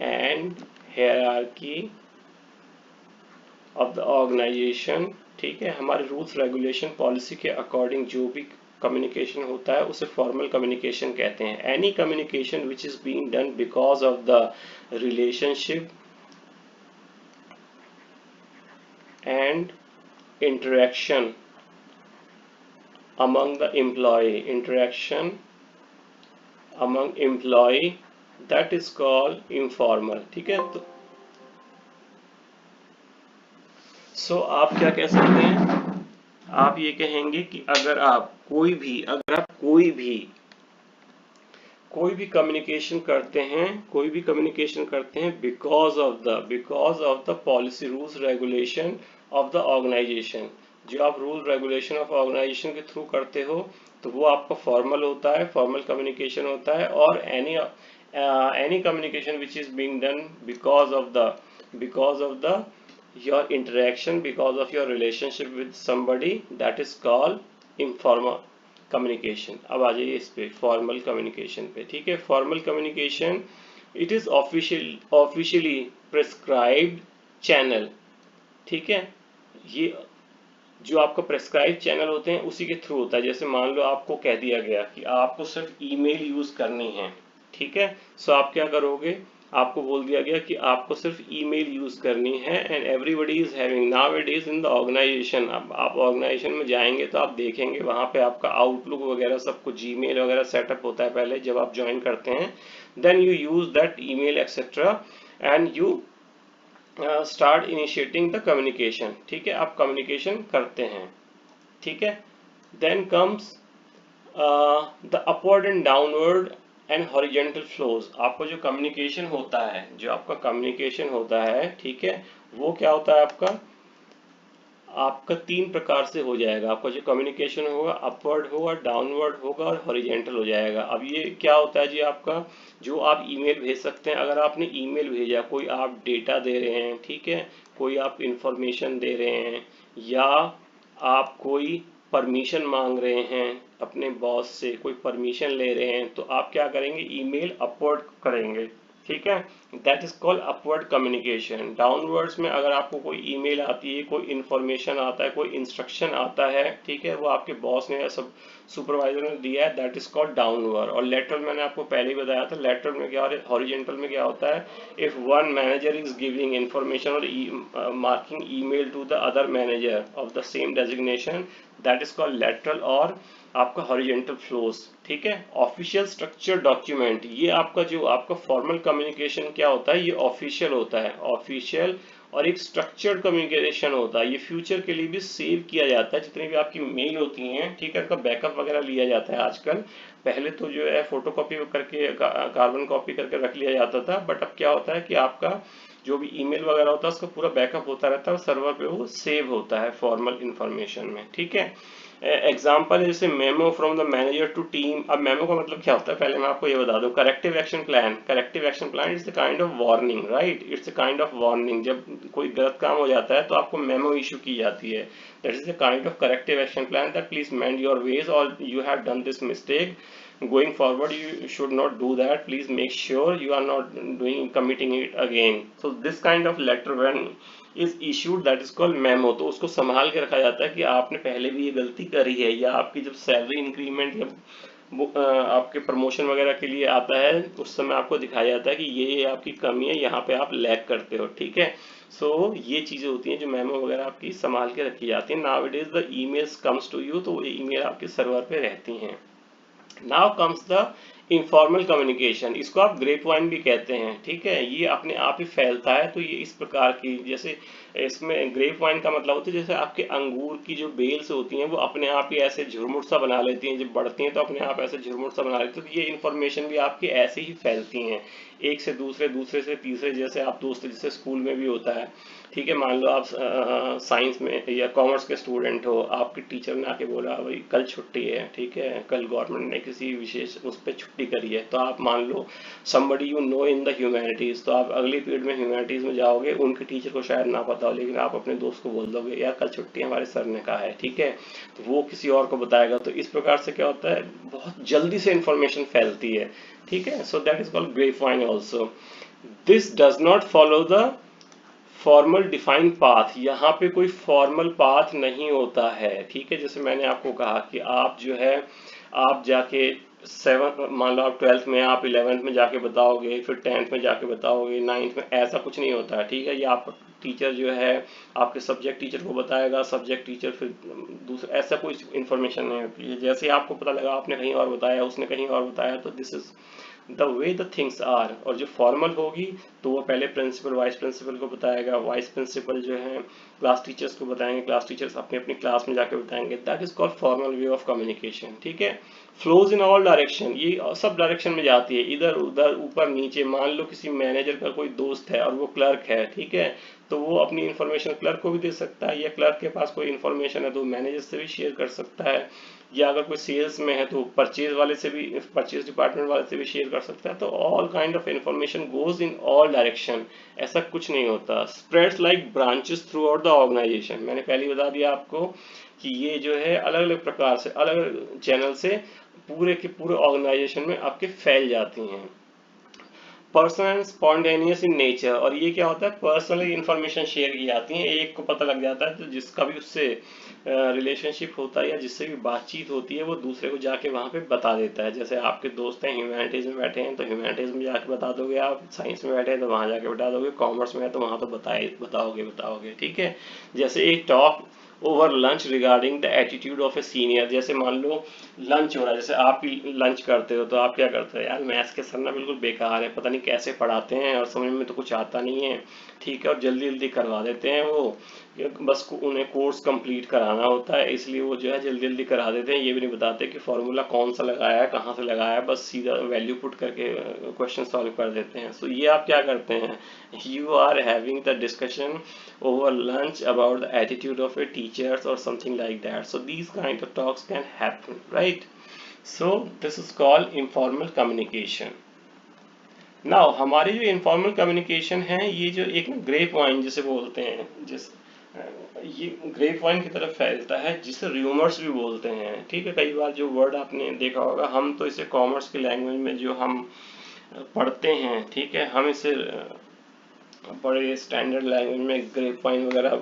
and hierarchy of the organization. ठीक है, हमारे रूल्स रेगुलेशन पॉलिसी के अकॉर्डिंग जो भी कम्युनिकेशन होता है उसे फॉर्मल कम्युनिकेशन कहते हैं. Any communication which is being done because of the relationship and interaction among the interaction among employee, that is called informal. ठीक है, तो सो आप क्या कह सकते हैं, आप ये कहेंगे कि अगर आप कोई भी कम्युनिकेशन करते हैं because of the policy rules regulation of the organisation. जो आप रूल रेगुलेशन ऑफ ऑर्गेनाइजेशन के थ्रू करते हो तो वो आपका फॉर्मल होता है, फॉर्मल कम्युनिकेशन होता है. और any communication which is being done because of the your interaction, because of your relationship with somebody, that is called informal communication. अब आ जाइए इस पे फॉर्मल कम्युनिकेशन पे. ठीक है, formal communication it is officially prescribed channel. ठीक है, ये जो आपका प्रेस्क्राइब चैनल होते हैं उसी के थ्रू होता है. जैसे मान लो आपको कह दिया गया कि आपको सिर्फ ईमेल यूज करनी है. ठीक है, सो आप क्या करोगे, आपको बोल दिया गया कि आपको सिर्फ ईमेल यूज करनी है, and everybody is having nowadays in the organization. अब आप ऑर्गेनाइजेशन में जाएंगे तो आप देखेंगे वहां पे आपका आउटलुक वगैरह सब कुछ जीमेल वगैरह सेटअप होता है पहले जब आप ज्वाइन करते हैं. Then you use that email etcetera and you start initiating the communication. ठीक है, आप कम्युनिकेशन करते हैं. ठीक है, then comes the upward and downward and horizontal flows. आपका जो कम्युनिकेशन होता है, ठीक है, वो क्या होता है आपका 3 प्रकार से हो जाएगा. आपका जो कम्युनिकेशन होगा अपवर्ड होगा, डाउनवर्ड होगा और हॉरिजेंटल हो जाएगा. अब ये क्या होता है जी, आपका जो आप ईमेल भेज सकते हैं. अगर आपने ईमेल भेजा, कोई आप डेटा दे रहे हैं, ठीक है, कोई आप इंफॉर्मेशन दे रहे हैं, या आप कोई परमिशन मांग रहे हैं अपने बॉस से, कोई परमिशन ले रहे हैं, तो आप क्या करेंगे, ईमेल अपवर्ड करेंगे. ठीक है, that is called upward communication. Downwards में अगर आपको कोई ईमेल आती है, कोई इंफॉर्मेशन आता है, कोई इंस्ट्रक्शन आता है, ठीक है, वो आपके बॉस ने या सब सुपरवाइजर ने दिया है, दैट इज कॉल्ड डाउनवर्ड. और लेटरल मैंने आपको पहले ही बताया था, लेटरल में क्या और हॉरिजेंटल में क्या होता है, if one manager is giving information और marking email to the other manager of the same designation, that is called lateral और आपका हॉरिजेंटल फ्लोज. ठीक है, ऑफिशियल स्ट्रक्चर डॉक्यूमेंट, ये आपका जो आपका फॉर्मल कम्युनिकेशन क्या होता है, ये ऑफिशियल होता है, ऑफिशियल और एक स्ट्रक्चर्ड कम्युनिकेशन होता है. ये फ्यूचर के लिए भी सेव किया जाता है, जितनी भी आपकी मेल होती हैं, ठीक है, उनका बैकअप वगैरह लिया जाता है आजकल. पहले तो जो है फोटो कॉपी करके कार्बन कॉपी करके रख लिया जाता था, बट अब क्या होता है कि आपका जो भी ईमेल वगैरह होता है उसका पूरा बैकअप होता रहता है और सर्वर पे वो सेव होता है फॉर्मल इंफॉर्मेशन में, ठीक है। एग्जाम्पल है जैसे memo from the manager to team. अब मेमो का मतलब क्या होता है, पहले मैं आपको ये बता दूं। Corrective action plan, corrective action plan it's the kind of warning, right, it's a kind of warning. जब कोई गलत काम हो जाता है तो आपको मेमो इशू की जाती है, that is the kind of corrective action plan, that please mend your ways और you have done this mistake, going forward you should not do that, please make sure you are not committing it again. So this kind of letter when is issued that is called memo। तो उसको संभाल के रखा जाता है कि आपने पहले भी ये गलती करी है, या आपकी जब सैलरी इंक्रीमेंट या आपके प्रमोशन वगैरह के लिए आता है उस समय आपको दिखाया जाता है कि ये आपकी कमी है, यहाँ पे आप लैग करते हो, ठीक है। सो ये चीजें होती हैं जो मेमो वगैरह आपकी संभाल के रखी जाती है। Nowadays the emails comes to you, तो ये ईमेल आपके सर्वर पे रहती हैं। Now comes the informal communication, इसको आप ग्रेप वाइन भी कहते हैं, ठीक है। ये अपने आप ही फैलता है, तो ये इस प्रकार की, जैसे इसमें ग्रेप वाइन का मतलब होता है जैसे आपके अंगूर की जो बेल्स होती हैं वो अपने आप ही ऐसे झुरमुट सा बना लेती हैं, जब बढ़ती हैं तो अपने आप ऐसे झुरमुट सा बना लेती हैं। तो ये इन्फॉर्मेशन भी आपकी ऐसे ही फैलती हैं, एक से दूसरे, दूसरे से तीसरे, जैसे आप दोस्त, जैसे स्कूल में भी होता है, ठीक है। मान लो आप साइंस में या कॉमर्स के स्टूडेंट हो, आपके टीचर ने आके बोला भाई कल छुट्टी है, ठीक है, कल गवर्नमेंट ने किसी विशेष उस पर छुट्टी करी है, तो आप मान लो somebody you know in the humanities, तो आप अगली पीरियड में ह्यूमैनिटीज में जाओगे, उनके टीचर को शायद ना पता हो, लेकिन आप अपने दोस्त को बोल दोगे यार कल छुट्टी हमारे सर ने कहा है, ठीक है, तो वो किसी और को बताएगा। तो इस प्रकार से क्या होता है, बहुत जल्दी से इंफॉर्मेशन फैलती है, ठीक है। So that is called grapevine also. This does not follow the formal defined path, यहाँ पे कोई फॉर्मल पाथ नहीं होता है, ठीक है। जैसे मैंने आपको कहा कि आप जो है आप जाके मान लो आप 12th में, आप 11th में जाके बताओगे, फिर 10th में जाके बताओगे, 9th में, ऐसा कुछ नहीं होता है, ठीक है। ये आप टीचर जो है आपके सब्जेक्ट टीचर को बताएगा, सब्जेक्ट टीचर फिर दूसरा, ऐसा कोई इन्फॉर्मेशन नहीं होती है। जैसे आपको पता लगा आपने कहीं और बताया, उसने कहीं और बताया, तो this is the way the things are. और जो फॉर्मल होगी तो वो पहले प्रिंसिपल वाइस प्रिंसिपल को बताएगा, वाइस प्रिंसिपल जो है क्लास टीचर्स को बताएंगे, क्लास टीचर्स अपनी अपनी क्लास में जाके बताएंगे। That is called formal way of communication, ठीक है। फ्लोज इन ऑल डायरेक्शन, ये सब डायरेक्शन में जाती है, इधर उधर ऊपर नीचे। मान लो किसी मैनेजर का कोई दोस्त है और वो क्लर्क है, ठीक है, तो वो अपनी इन्फॉर्मेशन क्लर्क को भी दे सकता है, या क्लर्क के पास कोई इन्फॉर्मेशन है तो मैनेजर से भी शेयर कर सकता है, या अगर कोई सेल्स में है तो परचेज वाले से भी, परचेज डिपार्टमेंट वाले से भी शेयर कर सकता है। तो all kind of information goes in all direction, ऐसा कुछ नहीं होता। Spreads like branches throughout the organization, मैंने पहले बता दिया आपको कि ये जो है अलग अलग प्रकार से, अलग अलग चैनल से पूरे के पूरे ऑर्गेनाइजेशन में आपके फैल जाती हैं। Personal and spontaneous in nature, और ये क्या होता है, पर्सनली इंफॉर्मेशन शेयर की जाती है, एक को पता लग जाता है, तो जिसका भी उससे रिलेशनशिप होता है या जिससे भी बातचीत होती है वो दूसरे को जाके वहाँ पे बता देता है। जैसे आपके दोस्त हैं ह्यूमैनिटीज में बैठे हैं तो ह्यूमैनिटीज में जाके बता दोगे, आप साइंस में बैठे हैं तो वहाँ जाके बता दोगे, कॉमर्स में है तो वहाँ तो बताओगे, ठीक है। जैसे एक talk over lunch regarding the attitude of a senior, जैसे मान लो लंच हो रहा है, जैसे आप लंच करते हो तो आप क्या करते हो, यार मैथ्स के सर ना बिल्कुल बेकार है, पता नहीं कैसे पढ़ाते हैं और समझ में तो कुछ आता नहीं है, ठीक है, और जल्दी जल्दी करवा देते हैं वो, बस उन्हें कोर्स कंप्लीट कराना होता है इसलिए वो जो है जल्दी जल्दी करा देते हैं, ये भी नहीं बताते कि फॉर्मूला कौन सा लगाया है, कहाँ से लगाया है, बस सीधा वैल्यू पुट करके क्वेश्चन सॉल्व कर देते हैं। सो ये आप क्या करते हैं, you are having the discussion over lunch about the attitude of a teachers or something like that. So these kind of talks can happen, right? So this is called informal communication. Now हमारे जो informal communication है, ये जो एक grep wine जिसे बोलते हैं, जिस ये ग्रेप वाइन की तरफ फैलता है, जिसे रूमर्स भी बोलते हैं, ठीक है। कई बार जो वर्ड आपने देखा होगा, हम तो इसे कॉमर्स की लैंग्वेज में जो हम पढ़ते हैं, ठीक है, हम इसे बड़े स्टैंडर्ड लैंग्वेज में ग्रेप वाइन वगैरह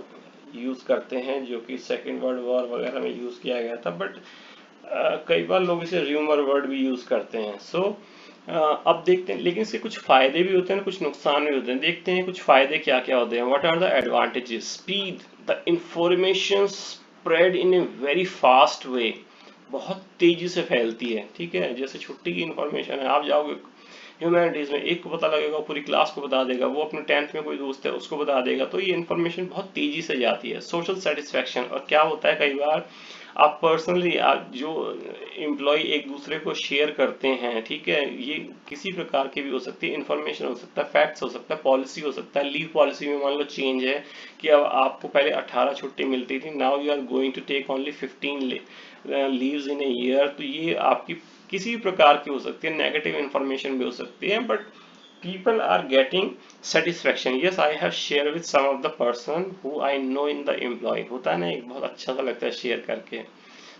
यूज़ करते हैं, जो कि सेकेंड वर्ल्ड वॉर वगैरह में यूज़ किया गया था, बट कई बार लोग इसे र्यूमर वर्ड भी यूज़ करते हैं। सो अब देखते हैं, लेकिन इसके कुछ फ़ायदे भी होते हैं, कुछ नुकसान भी होते हैं। देखते हैं कुछ फ़ायदे क्या क्या होते हैं। What are the advantages, speed, the information spread in a very fast way, बहुत तेज़ी से फैलती है, ठीक है। जैसे छुट्टी की इंफॉर्मेशन है, आप जाओगे ह्यूमैनिटीज में एक को पता लगेगा, पूरी क्लास को बता देगा, वो अपने 10th में कोई दोस्त है उसको बता देगा, तो ये इन्फॉर्मेशन बहुत तेजी से जाती है। सोशल सेटिस्फेक्शन, और क्या होता है कई बार आप पर्सनली जो एम्प्लॉय एक दूसरे को शेयर करते हैं, ठीक है, ये किसी प्रकार की भी हो सकती है, इन्फॉर्मेशन हो सकता है, फैक्ट्स हो सकता है, पॉलिसी हो सकता है। लीव पॉलिसी में मान लो चेंज है कि अब आपको पहले 18 छुट्टी मिलती थी, now you are going to take only 15 leaves in a year, तो ये आपकी किसी प्रकार की हो सकती है, नेगेटिव इंफॉर्मेशन भी हो सकती है, but people are getting satisfaction. Yes, I have shared with some of the person who I know in the employee. होता है ना, एक बहुत अच्छा सा लगता है शेयर करके।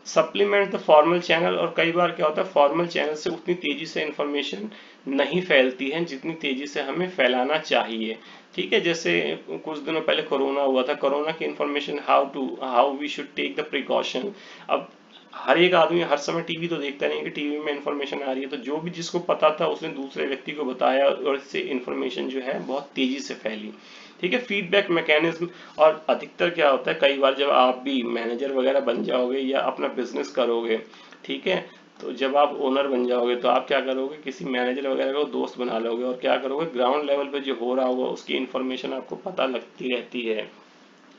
सप्लीमेंट द फॉर्मल चैनल, और कई बार क्या होता है फॉर्मल चैनल से उतनी तेजी से इंफॉर्मेशन नहीं फैलती है जितनी तेजी से हमें फैलाना चाहिए, ठीक है। जैसे कुछ दिनों पहले कोरोना हुआ था, कोरोना की information how we should take the precaution. अब हर एक आदमी हर समय टीवी तो देखता नहीं कि टीवी में इंफॉर्मेशन आ रही है, तो जो भी जिसको पता था उसने दूसरे व्यक्ति को बताया, और इससे इंफॉर्मेशन जो है बहुत तेजी से फैली, ठीक है। फीडबैक मैकेनिज्म, और अधिकतर क्या होता है कई बार जब आप भी मैनेजर वगैरह बन जाओगे या अपना बिजनेस करोगे, ठीक है, तो जब आप ओनर बन जाओगे तो आप क्या करोगे, किसी मैनेजर वगैरह को दोस्त बना लोगे, और क्या करोगे, ग्राउंड लेवल पे जो हो रहा होगा उसकी इंफॉर्मेशन आपको पता लगती रहती है।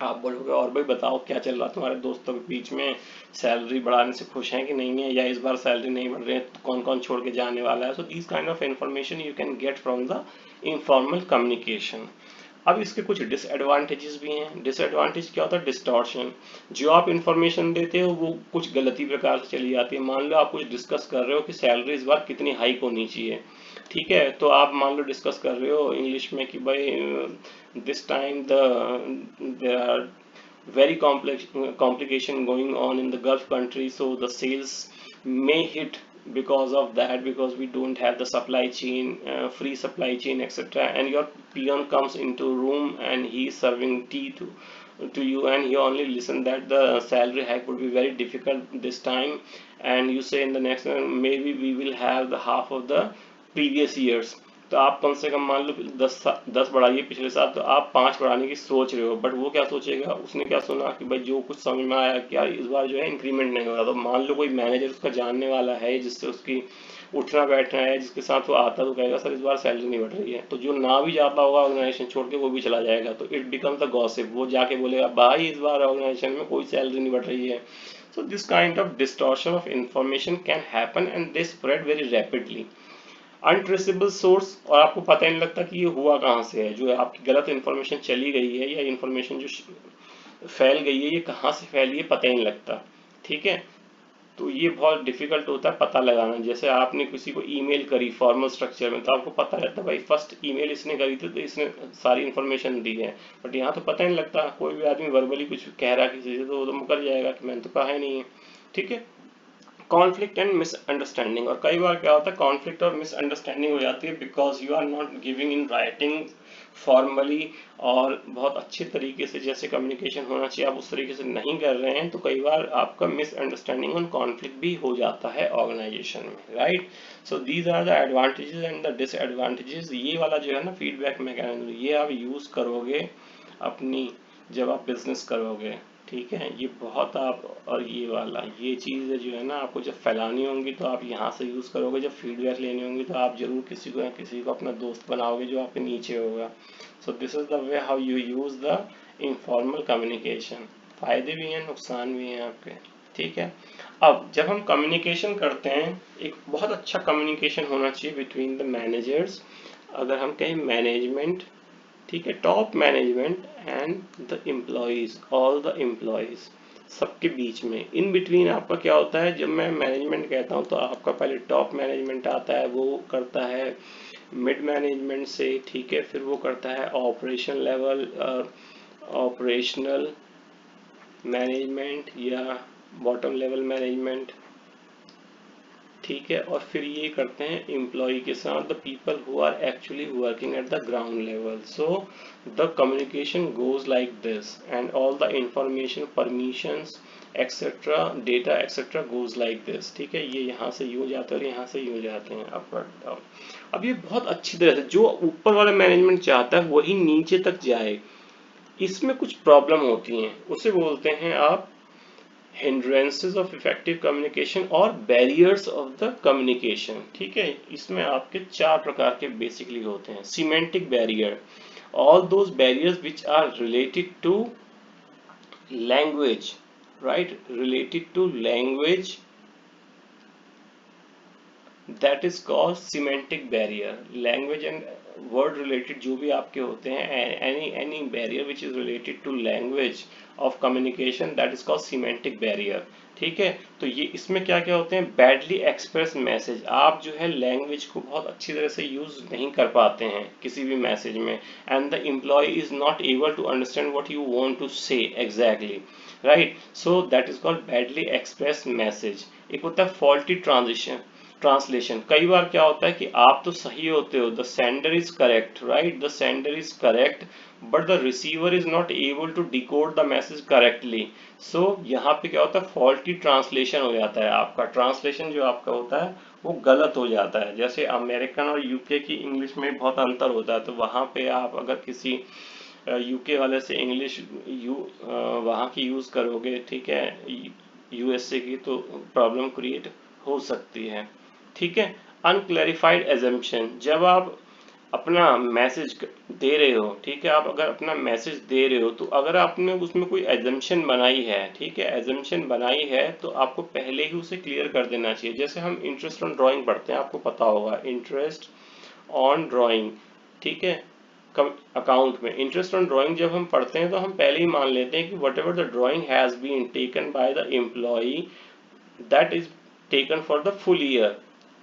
आप बोलोगे और भाई बताओ क्या चल रहा है तुम्हारे दोस्तों के बीच में, सैलरी बढ़ाने से खुश हैं कि नहीं है, या इस बार सैलरी नहीं बढ़ रही है, तो कौन कौन छोड़ के जाने वाला है। So this kind of information you can get from the informal communication. अब इसके कुछ डिसएडवांटेजेस भी हैं। डिसएडवांटेज क्या होता है, डिस्टॉर्शन। जो आप इंफॉर्मेशन देते हो वो कुछ गलती प्रकार से चली जाती है। मान लो आप कुछ डिस्कस कर रहे हो कि सैलरी इस बार कितनी हाइक होनी चाहिए, ठीक है, तो आप मान लो डिस्कस कर रहे हो इंग्लिश में कि भाई this time there are very complex complication going on in the Gulf countries, so the sales may hit because of that, because we don't have the supply chain, free supply chain, etc. And your peon comes into room and he is serving tea to you, and he only listen that the salary hike would be very difficult this time, and you say in the next maybe we will have the half of the previous years। तो आप कम से कम मान लो 10 बढ़ाइए पिछले साल, तो आप 5 बढ़ाने की सोच रहे हो, बट वो क्या सोचेगा, उसने क्या सुना कि भाई जो कुछ समझ में आया क्या इस बार जो है इंक्रीमेंट नहीं हो रहा। तो मान लो कोई मैनेजर उसका जानने वाला है जिससे उसकी उठना बैठना है, जिसके साथ वो आता, तो कहेगा सर इस बार सैलरी नहीं बढ़ रही है, तो जो ना भी जाता होगा ऑर्गेनाइजेशन छोड़ के वो भी चला जाएगा, तो इट बिकम्स द गॉसिप। वो जाके बोलेगा भाई इस बार ऑर्गेनाइजेशन में कोई सैलरी नहीं बढ़ रही है। So this kind of distortion of information can happen and they spread very rapidly। Untraceable source, और आपको पता ही नहीं लगता कि ये हुआ कहाँ से है, जो आपकी गलत इन्फॉर्मेशन चली गई है या इन्फॉर्मेशन जो फैल गई है ये कहाँ से फैली है पता ही नहीं लगता, ठीक है। तो ये बहुत डिफिकल्ट होता है पता लगाना। जैसे आपने किसी को ईमेल करी फॉर्मल स्ट्रक्चर में, तो आपको पता रहता है भाई फर्स्ट ईमेल इसने करी थी तो इसने सारी इन्फॉर्मेशन दी है, बट यहाँ तो पता ही नहीं लगता। कोई भी आदमी वर्बली कुछ कह रहा है किसी से तो वो तो मुकर जाएगा कि मैंने तो कहा ही नहीं है, ठीक है। कॉन्फ्लिक्ट एंड मिसअंडरस्टैंडिंग, और कई बार क्या होता है कॉन्फ्लिक्ट और मिसअंडरस्टैंडिंग हो जाती है because you are not giving in writing formally, और बहुत अच्छे तरीके से जैसे कम्युनिकेशन होना चाहिए आप उस तरीके से नहीं कर रहे हैं, तो कई बार आपका मिसअंडरस्टैंडिंग और कॉन्फ्लिक्ट भी हो जाता है ऑर्गेनाइजेशन में, right. So these are the advantages and the disadvantages. ये वाला जो है ना फीडबैक मैकेनिज्म, ये आप यूज करोगे अपनी जब आप बिजनेस करोगे, ठीक है, ये बहुत आप, और ये वाला ये चीज़ जो है ना आपको जब फैलानी होंगी तो आप यहाँ से यूज़ करोगे, जब फीडबैक लेनी होंगी तो आप जरूर किसी को अपना दोस्त बनाओगे जो आपके नीचे होगा। सो this is the way how you use the informal communication. फायदे भी हैं नुकसान भी हैं आपके, ठीक है। अब जब हम कम्युनिकेशन करते हैं, एक बहुत अच्छा कम्युनिकेशन होना चाहिए बिटवीन द मैनेजर्स, अगर हम कहें मैनेजमेंट, ठीक है, top management and the employees, all the employees, सबके बीच में। इन बिटवीन आपका क्या होता है, जब मैं मैनेजमेंट कहता हूँ तो आपका पहले टॉप मैनेजमेंट आता है, वो करता है मिड मैनेजमेंट से, ठीक है, फिर वो करता है ऑपरेशन लेवल, ऑपरेशनल मैनेजमेंट या बॉटम लेवल मैनेजमेंट, ठीक है, और फिर ये करते हैं एम्प्लॉय के साथ, the people who are actually working at the ground level. So the communication goes like this and all the information, permissions etcetera, data etcetera goes like this, ठीक है। ये यहाँ से यूँ जाते हैं और यहाँ से यूँ जाते हैं, अपवर्ड डाउन। अब ये बहुत अच्छी तरह से जो ऊपर वाला मैनेजमेंट चाहता है वही नीचे तक जाए, इसमें कुछ प्रॉब्लम होती हैं, उसे बोलते हैं आप हिंड्रेंसेस ऑफ इफेक्टिव कम्युनिकेशन और बैरियर्स ऑफ द कम्युनिकेशन। ठीक है, इसमें आपके 4 प्रकार के बेसिकली होते हैं। Semantic barrier, all those barriers which are related to language, right, related to language, that is called semantic barrier. Language and word related जो भी आपके होते हैं, any barrier which is related to language of communication, that is called semantic barrier. ठीक है, तो ये इसमें क्या क्या होते हैं, बैडली एक्सप्रेस मैसेज, आप जो है लैंग्वेज को बहुत अच्छी तरह से यूज नहीं कर पाते हैं किसी भी मैसेज में, and the employee is not able to understand what you want to say exactly, right, so that is called badly express message. एक होता है फॉल्टी ट्रांसलेशन, कई बार क्या होता है कि आप तो सही होते हो, the sender is correct, right, the sender is correct, but the receiver is not able to decode the message correctly. So यहाँ पे क्या होता है, फॉल्टी ट्रांसलेशन हो जाता है, आपका ट्रांसलेशन जो आपका होता है वो गलत हो जाता है। जैसे अमेरिकन और यूके की इंग्लिश में बहुत अंतर होता है, तो वहाँ पे आप अगर किसी यूके वाले से इंग्लिश वहाँ की यूज करोगे, ठीक है, यूएसए की, तो प्रॉब्लम क्रिएट हो सकती है। ठीक है, अनक्लैरिफाइड एजम्पशन, जब आप अपना मैसेज दे रहे हो, ठीक है, आप अगर अपना मैसेज दे रहे हो तो अगर आपने उसमें कोई एजम्पशन बनाई है, ठीक है, एजम्पशन बनाई है तो आपको पहले ही उसे क्लियर कर देना चाहिए। जैसे हम इंटरेस्ट ऑन ड्राइंग पढ़ते हैं, आपको पता होगा इंटरेस्ट ऑन ड्राइंग, ठीक है, अकाउंट में इंटरेस्ट ऑन ड्राइंग जब हम पढ़ते हैं तो हम पहले ही मान लेते हैं कि whatever the drawing has been taken by the employee that is taken for the full year.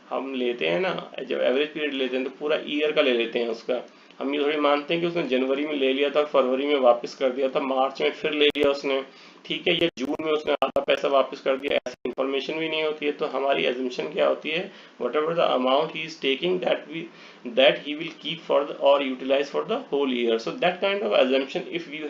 हम लेते हैं ना, जब एवरेज पीरियड लेते हैं तो पूरा ईयर का ले लेते हैं उसका। हम ये थोड़ी मानते हैं कि उसने जनवरी में ले लिया था, फरवरी में वापस कर दिया था, मार्च में फिर ले लिया उसने, ठीक है, या जून में उसने आधा पैसा वापस कर दिया, ऐसी इंफॉर्मेशन भी नहीं होती है। तो हमारी एजम्पशन क्या होती है, whatever the amount he is taking that he will keep for the और utilise for the whole year. So that kind of assumption if you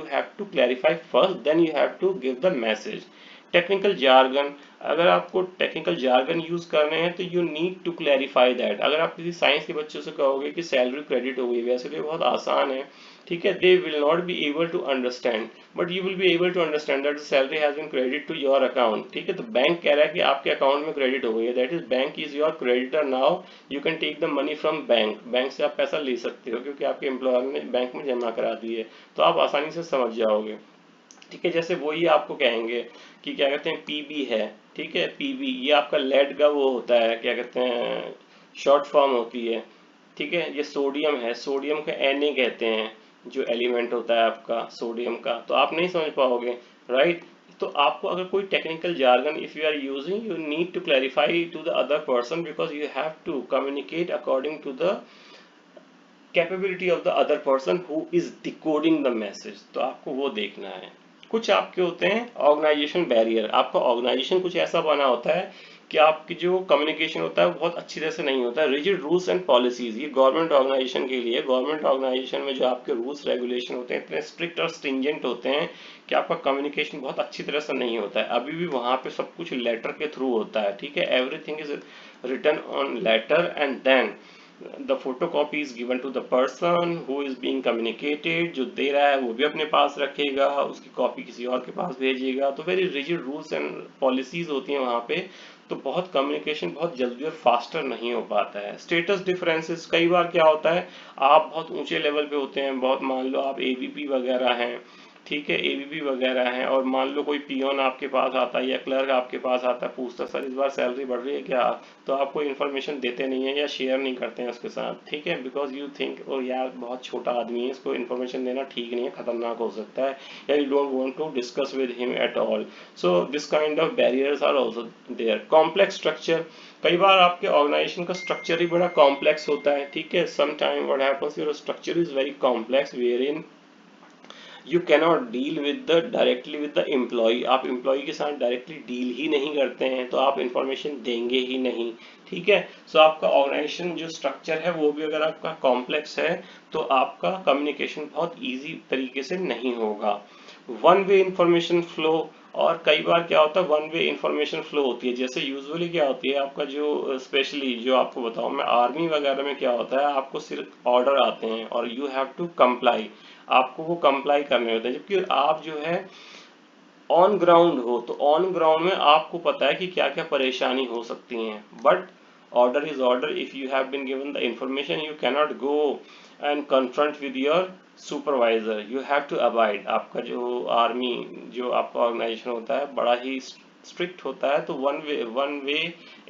have to clarify first, then you have to give the message. Technical jargon, अगर आपको technical jargon use करने हैं तो you need to clarify that. अगर आप किसी science के बच्चों से कहोगे कि सैलरी क्रेडिट हो गई, वैसे तो बहुत आसान है, ठीक है, they will not be able to understand, but you will be able to understand that the salary has been credit to your account. ठीक है, तो बैंक कह रहा है कि आपके अकाउंट में क्रेडिट हो गई है, that is bank is your creditor, now you can take the money from bank. Bank से आप पैसा ले सकते हो क्योंकि आपके एम्प्लॉयर ने बैंक में जमा करा दी है, तो आप आसानी से समझ जाओगे। ठीक है, जैसे वही आपको कहेंगे कि क्या कहते हैं पीबी है, ठीक है, पीबी ये आपका लेड का वो होता है, क्या कहते हैं, शॉर्ट फॉर्म होती है। ठीक है, ये सोडियम है, सोडियम का Na कहते हैं, जो एलिमेंट होता है आपका सोडियम का, तो आप नहीं समझ पाओगे, राइट। तो आपको अगर कोई technical jargon if you are using, you need to clarify to the other person because you have to communicate according to the capability of the other person who is decoding the message. तो आपको वो देखना है। कुछ आपके होते हैं organisation barrier, आपका ऑर्गेनाइजेशन कुछ ऐसा बना होता है कि आपकी जो कम्युनिकेशन होता है वो बहुत अच्छी तरह से नहीं होता है। रिजिड रूल्स एंड पॉलिसीज, ये गवर्नमेंट ऑर्गेनाइजेशन के लिए, गवर्नमेंट ऑर्गेनाइजेशन में जो आपके रूल्स रेगुलेशन होते हैं इतने स्ट्रिक्ट और स्ट्रिंजेंट होते हैं कि आपका कम्युनिकेशन बहुत अच्छी तरह से नहीं होता है। अभी भी वहाँ पे सब कुछ लेटर के थ्रू होता है, ठीक है, everything is written on letter and then the photocopy is given to the person who is being communicated, जो दे रहा है वो भी अपने पास रखेगा, उसकी कॉपी किसी और के पास भेजेगा। तो very rigid rules and policies होती हैं वहाँ पे, तो बहुत कम्युनिकेशन बहुत जल्दी और फास्टर नहीं हो पाता है। स्टेटस डिफरेंसेस, कई बार क्या होता है आप बहुत ऊंचे लेवल पे होते हैं, बहुत मान लो आप एबीपी वगैरह हैं, ठीक है, एबीपी वगैरह हैं, और मान लो कोई पियोन आपके पास आता है या क्लर्क आपके पास आता है, पूछता सर इस बार सैलरी बढ़ रही है क्या, तो आपको इन्फॉर्मेशन देते नहीं है या शेयर नहीं करते हैं उसके साथ, ठीक है, बिकॉज यू थिंक और यार बहुत छोटा आदमी है, इसको इन्फॉर्मेशन देना ठीक नहीं है, खतरनाक हो सकता है, या you don't want to discuss with him at all. So this kind of barriers are also there. Complex structure, कई बार आपके ऑर्गेनाइजेशन का स्ट्रक्चर ही बड़ा कॉम्प्लेक्स होता है, ठीक है, some time what happens your structure is very complex where in you cannot deal with the directly with the employee, आप एम्प्लॉय के साथ डायरेक्टली डील ही नहीं करते हैं, तो आप इंफॉर्मेशन देंगे ही नहीं, ठीक है। सो आपका ऑर्गेनाइजेशन जो स्ट्रक्चर है वो भी अगर आपका कॉम्प्लेक्स है तो आपका कम्युनिकेशन बहुत इजी तरीके से नहीं होगा। वन वे इंफॉर्मेशन फ्लो, और कई बार क्या होता है वन वे इंफॉर्मेशन फ्लो होती है, जैसे यूजुअली क्या होती है आपका जो स्पेशली जो आपको बताऊं मैं आर्मी वगैरह में क्या होता है, आपको सिर्फ ऑर्डर आते हैं और यू हैव टू कंप्लाई, आपको वो कंप्लाई करने होते हैं, जबकि आप जो है ऑन ग्राउंड हो तो ऑन ग्राउंड में आपको पता है कि क्या क्या परेशानी हो सकती हैं, but order is order. If you have been given the information you cannot go and confront with your supervisor, you have to avoid. आपका जो आर्मी, जो आपका ऑर्गेनाइजेशन होता है बड़ा ही स्ट्रिक्ट होता है, तो वन वे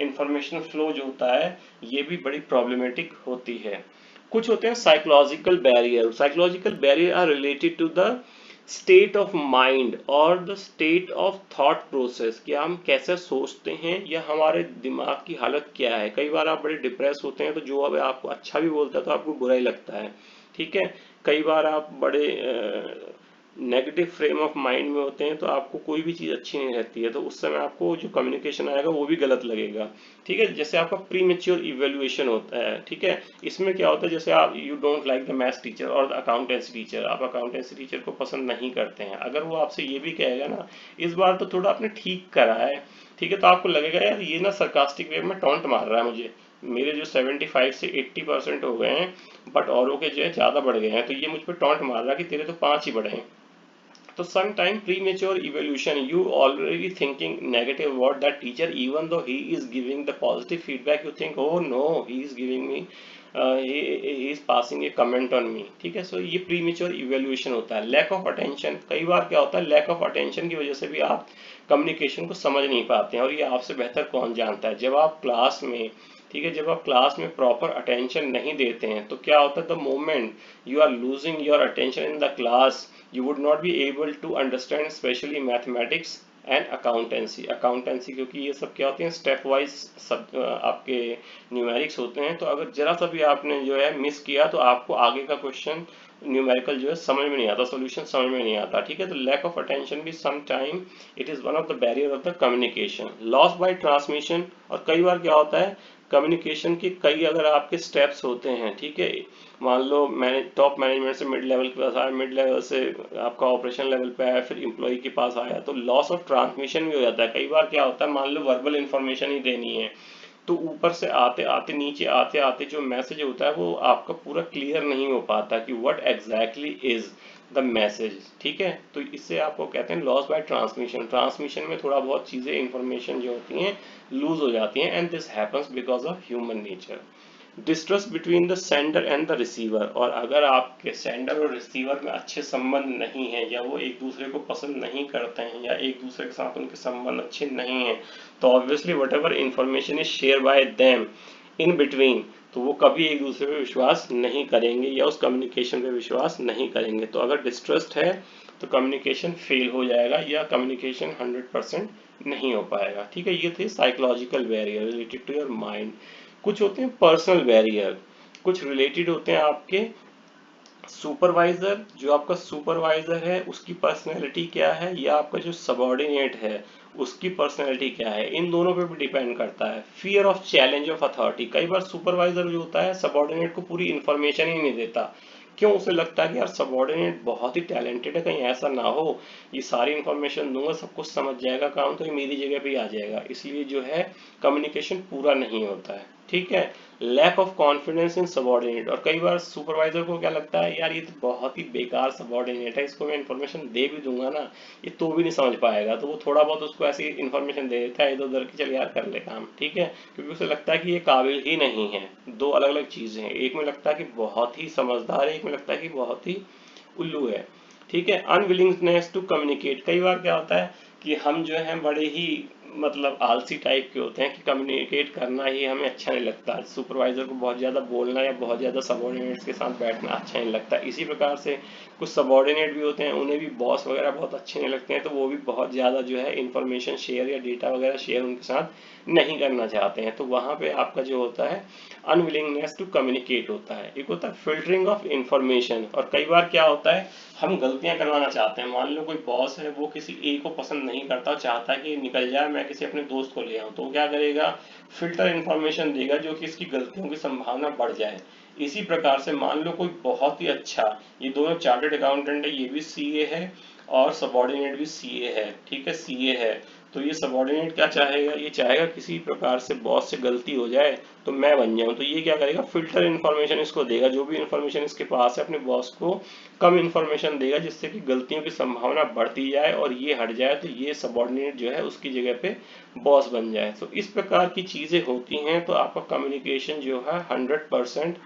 इंफॉर्मेशन फ्लो जो होता है ये भी बड़ी प्रॉब्लमेटिक होती है. कुछ होते हैं psychological barrier. Psychological barrier are related to the state of mind और the state of thought process, कि हम कैसे सोचते हैं या हमारे दिमाग की हालत क्या है. कई बार आप बड़े डिप्रेस होते हैं तो जो अब आपको अच्छा भी बोलता है तो आपको बुरा ही लगता है, ठीक है. कई बार आप बड़े नेगेटिव फ्रेम ऑफ माइंड में होते हैं तो आपको कोई भी चीज़ अच्छी नहीं रहती है, तो उस समय आपको जो कम्युनिकेशन आएगा वो भी गलत लगेगा, ठीक है. जैसे आपका प्री मेच्योर इवेल्युएशन होता है, ठीक है. इसमें क्या होता है, जैसे आप you don't like the maths teacher और द अकाउंटेंसी टीचर, आप अकाउंटेंसी टीचर को पसंद नहीं करते हैं. अगर वो आपसे ये भी कहेगा ना इस बार तो थोड़ा आपने ठीक करा है, ठीक है, तो आपको लगेगा यार ये ना सरकास्टिक वे में टॉन्ट मार रहा है मुझे, मेरे जो 75 से 80% हो गए हैं बट औरों के जो है ज़्यादा बढ़ गए हैं, तो ये मुझ पर टॉन्ट मार रहा है कि तेरे तो 5 ही बढ़े हैं. So sometime premature evolution, you already thinking negative about that teacher, even though he is giving the positive feedback, you think, oh no, he is giving me, he is passing a comment on me, ठीक है. सो ये premature evaluation होता है. lack of attention, कई बार क्या होता है lack of attention की वजह से भी आप कम्युनिकेशन को समझ नहीं पाते हैं, और ये आपसे बेहतर कौन जानता है. जब आप क्लास में, ठीक है, जब आप क्लास में प्रॉपर अटेंशन नहीं देते हैं तो क्या होता है, the moment you are losing your attention in the class you would not be able to understand especially mathematics and accountancy क्योंकि ये सब क्या होते हैं स्टेप वाइज सब आपके न्यूमेरिक्स होते हैं. तो अगर जरा सा भी आपने जो है मिस किया तो आपको आगे का क्वेश्चन न्यूमेरिकल जो है समझ में नहीं आता, सॉल्यूशन समझ में नहीं आता, ठीक है. तो लैक ऑफ अटेंशन भी some time it is one of the barrier of the communication. Loss by transmission, और कई बार क्या होता है कम्युनिकेशन के कई अगर आपके स्टेप्स होते हैं, ठीक है, मान लो टॉप मैनेजमेंट से मिड लेवल के पास आया, मिड लेवल से आपका ऑपरेशन लेवल पे आया, फिर एम्प्लॉय के पास आया, तो लॉस ऑफ ट्रांसमिशन भी हो जाता है. कई बार क्या होता है मान लो वर्बल इंफॉर्मेशन ही देनी है तो ऊपर से आते आते नीचे आते आते जो मैसेज होता है वो आपका पूरा क्लियर नहीं हो पाता कि what exactly is the message, ठीक है. तो इससे आपको कहते हैं लॉस बाय ट्रांसमिशन. ट्रांसमिशन में थोड़ा बहुत चीजें इंफॉर्मेशन जो होती हैं लूज हो जाती हैं, and this happens because of human nature. Distrust between the sender and the receiver, और अगर आपके सेंडर और रिसीवर में अच्छे संबंध नहीं है या वो एक दूसरे को पसंद नहीं करते हैं या एक दूसरे के साथ उनके संबंध अच्छे नहीं हैं, तो obviously what ever information is share bye them in between, तो वो कभी एक दूसरे पे विश्वास नहीं करेंगे या उस कम्युनिकेशन पे विश्वास नहीं करेंगे. तो अगर डिस्ट्रस्ट है तो कम्युनिकेशन फेल हो जाएगा या कम्युनिकेशन 100% नहीं हो पाएगा, ठीक है. ये थे psychological barrier related to your mind. कुछ होते हैं पर्सनल बैरियर, कुछ रिलेटेड होते हैं आपके सुपरवाइजर. जो आपका सुपरवाइजर है उसकी पर्सनैलिटी क्या है या आपका जो सबऑर्डिनेट है उसकी पर्सनैलिटी क्या है, इन दोनों पे भी डिपेंड करता है. Fear of challenge of authority, कई बार सुपरवाइजर जो होता है सबऑर्डिनेट को पूरी इंफॉर्मेशन ही नहीं देता. क्यों, उसे लगता है कि यार सबऑर्डिनेट बहुत ही टैलेंटेड है, कहीं ऐसा ना हो ये सारी इंफॉर्मेशन दूंगा सब कुछ समझ जाएगा काम तो ये मेरी जगह पे आ जाएगा, इसलिए जो है कम्युनिकेशन पूरा नहीं होता है, ठीक है. Lack of confidence in subordinate, और कई बार सुपरवाइजर को क्या लगता है यार ये तो बहुत ही बेकार सबऑर्डिनेट है, इसको मैं इन्फॉर्मेशन दे भी दूंगा ना ये तो भी नहीं समझ पाएगा, तो वो थोड़ा बहुत उसको ऐसी इन्फॉर्मेशन दे देता है इधर उधर की, चल यार कर ले काम, ठीक है, क्योंकि उसे लगता है कि ये काबिल ही नहीं है. दो अलग अलग चीजें हैं, एक में लगता है कि बहुत ही समझदार है, एक में लगता है कि बहुत ही उल्लू है, ठीक है. अनविलिंगनेस टू कम्युनिकेट, कई बार क्या होता है कि हम जो है बड़े ही मतलब आलसी टाइप के होते हैं कि कम्युनिकेट करना ही हमें अच्छा नहीं लगता. सुपरवाइजर को बहुत ज़्यादा बोलना या बहुत ज़्यादा सबऑर्डिनेट्स के साथ बैठना अच्छा नहीं लगता. इसी प्रकार से कुछ सबऑर्डिनेट भी होते हैं उन्हें भी बॉस वगैरह बहुत अच्छे नहीं लगते हैं, तो वो भी बहुत ज़्यादा जो है इंफॉर्मेशन शेयर या डेटा वगैरह शेयर उनके साथ नहीं करना चाहते हैं. तो वहाँ पे आपका जो होता है अनविलिंगनेस टू कम्युनिकेट होता है. एक होता है फिल्टरिंग ऑफ इंफॉर्मेशन, और कई बार क्या होता है हम गलतियां करवाना चाहते हैं. मान लो कोई बॉस है वो किसी ए को पसंद नहीं करता, चाहता है कि निकल जाए, मैं किसी अपने दोस्त को ले आऊं, तो क्या करेगा फिल्टर इंफॉर्मेशन देगा जो कि इसकी गलतियों की संभावना बढ़ जाए. इसी प्रकार से मान लो कोई बहुत ही अच्छा, ये दोनों चार्टर्ड अकाउंटेंट है, ये भी सीए है और सबॉर्डिनेट भी सीए है, ठीक है, सीए है। तो ये सबॉर्डिनेट क्या चाहेगा, ये चाहेगा किसी प्रकार से बॉस से गलती हो जाए तो मैं बन जाऊं, तो ये क्या करेगा, फिल्टर इन्फॉर्मेशन इसको देगा, जो भी इन्फॉर्मेशन इसके पास है अपने बॉस को कम इन्फॉर्मेशन देगा, जिससे कि गलतियों की संभावना बढ़ती जाए और ये हट जाए, तो ये सबॉर्डिनेट जो है उसकी जगह पे बॉस बन जाए। तो इस प्रकार की चीजें होती हैं, तो आपका कम्युनिकेशन जो है 100%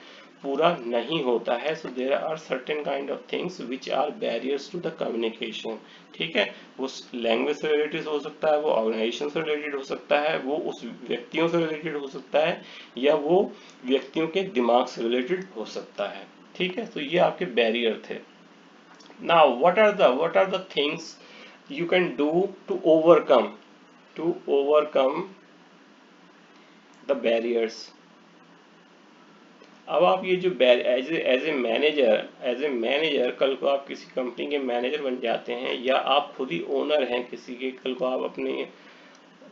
पूरा नहीं होता है। So there are certain kind of things which are barriers to the communication, ठीक है। वो लैंग्वेज से रिलेटेड हो सकता है, वो ऑर्गेनाइजेशन से रिलेटेड हो सकता है, वो उस व्यक्तियों से रिलेटेड हो सकता है, या वो व्यक्तियों के दिमाग से रिलेटेड हो सकता है, ठीक है। तो ये आपके बैरियर थे। Now what are the things you can do to overcome the barriers. अब आप ये जो एज ए मैनेजर कल को आप किसी कंपनी के मैनेजर बन जाते हैं, या आप खुद ही ओनर हैं किसी के, कल को आप अपने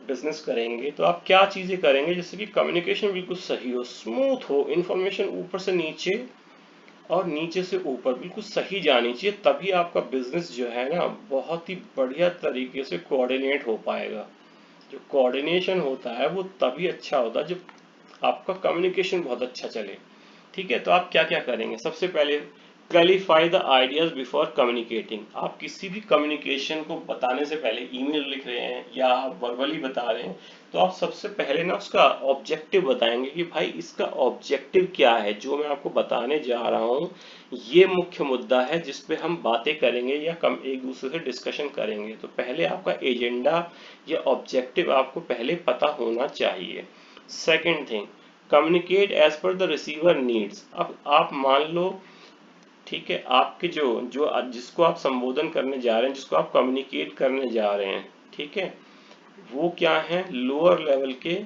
बिजनेस करेंगे, तो आप क्या चीजें करेंगे जिससे कि कम्युनिकेशन बिल्कुल सही हो, स्मूथ हो, इंफॉर्मेशन ऊपर से नीचे और नीचे से ऊपर बिल्कुल सही जानी चाहिए, तभी आपका बिजनेस जो है ना बहुत ही बढ़िया तरीके से कोऑर्डिनेट हो पाएगा। जो कोऑर्डिनेशन होता है वो तभी अच्छा होता है जब आपका कम्युनिकेशन बहुत अच्छा चले, ठीक है। तो आप क्या क्या करेंगे, सबसे पहले clarify the ideas before communicating. आप किसी भी कम्युनिकेशन को बताने से पहले, ईमेल लिख रहे हैं या आप वर्बली बता रहे हैं, तो आप सबसे पहले ना उसका ऑब्जेक्टिव बताएंगे कि भाई इसका ऑब्जेक्टिव क्या है, जो मैं आपको बताने जा रहा हूँ ये मुख्य मुद्दा है जिस पे हम बातें करेंगे या कम एक दूसरे से डिस्कशन करेंगे। तो पहले आपका एजेंडा या ऑब्जेक्टिव आपको पहले पता होना चाहिए। Second thing, communicate as per the receiver needs. अब आप मान लो, ठीक है, आपके जो जो जिसको आप संबोधन करने जा रहे हैं, जिसको आप कम्युनिकेट करने जा रहे हैं, ठीक है, वो क्या है, लोअर लेवल के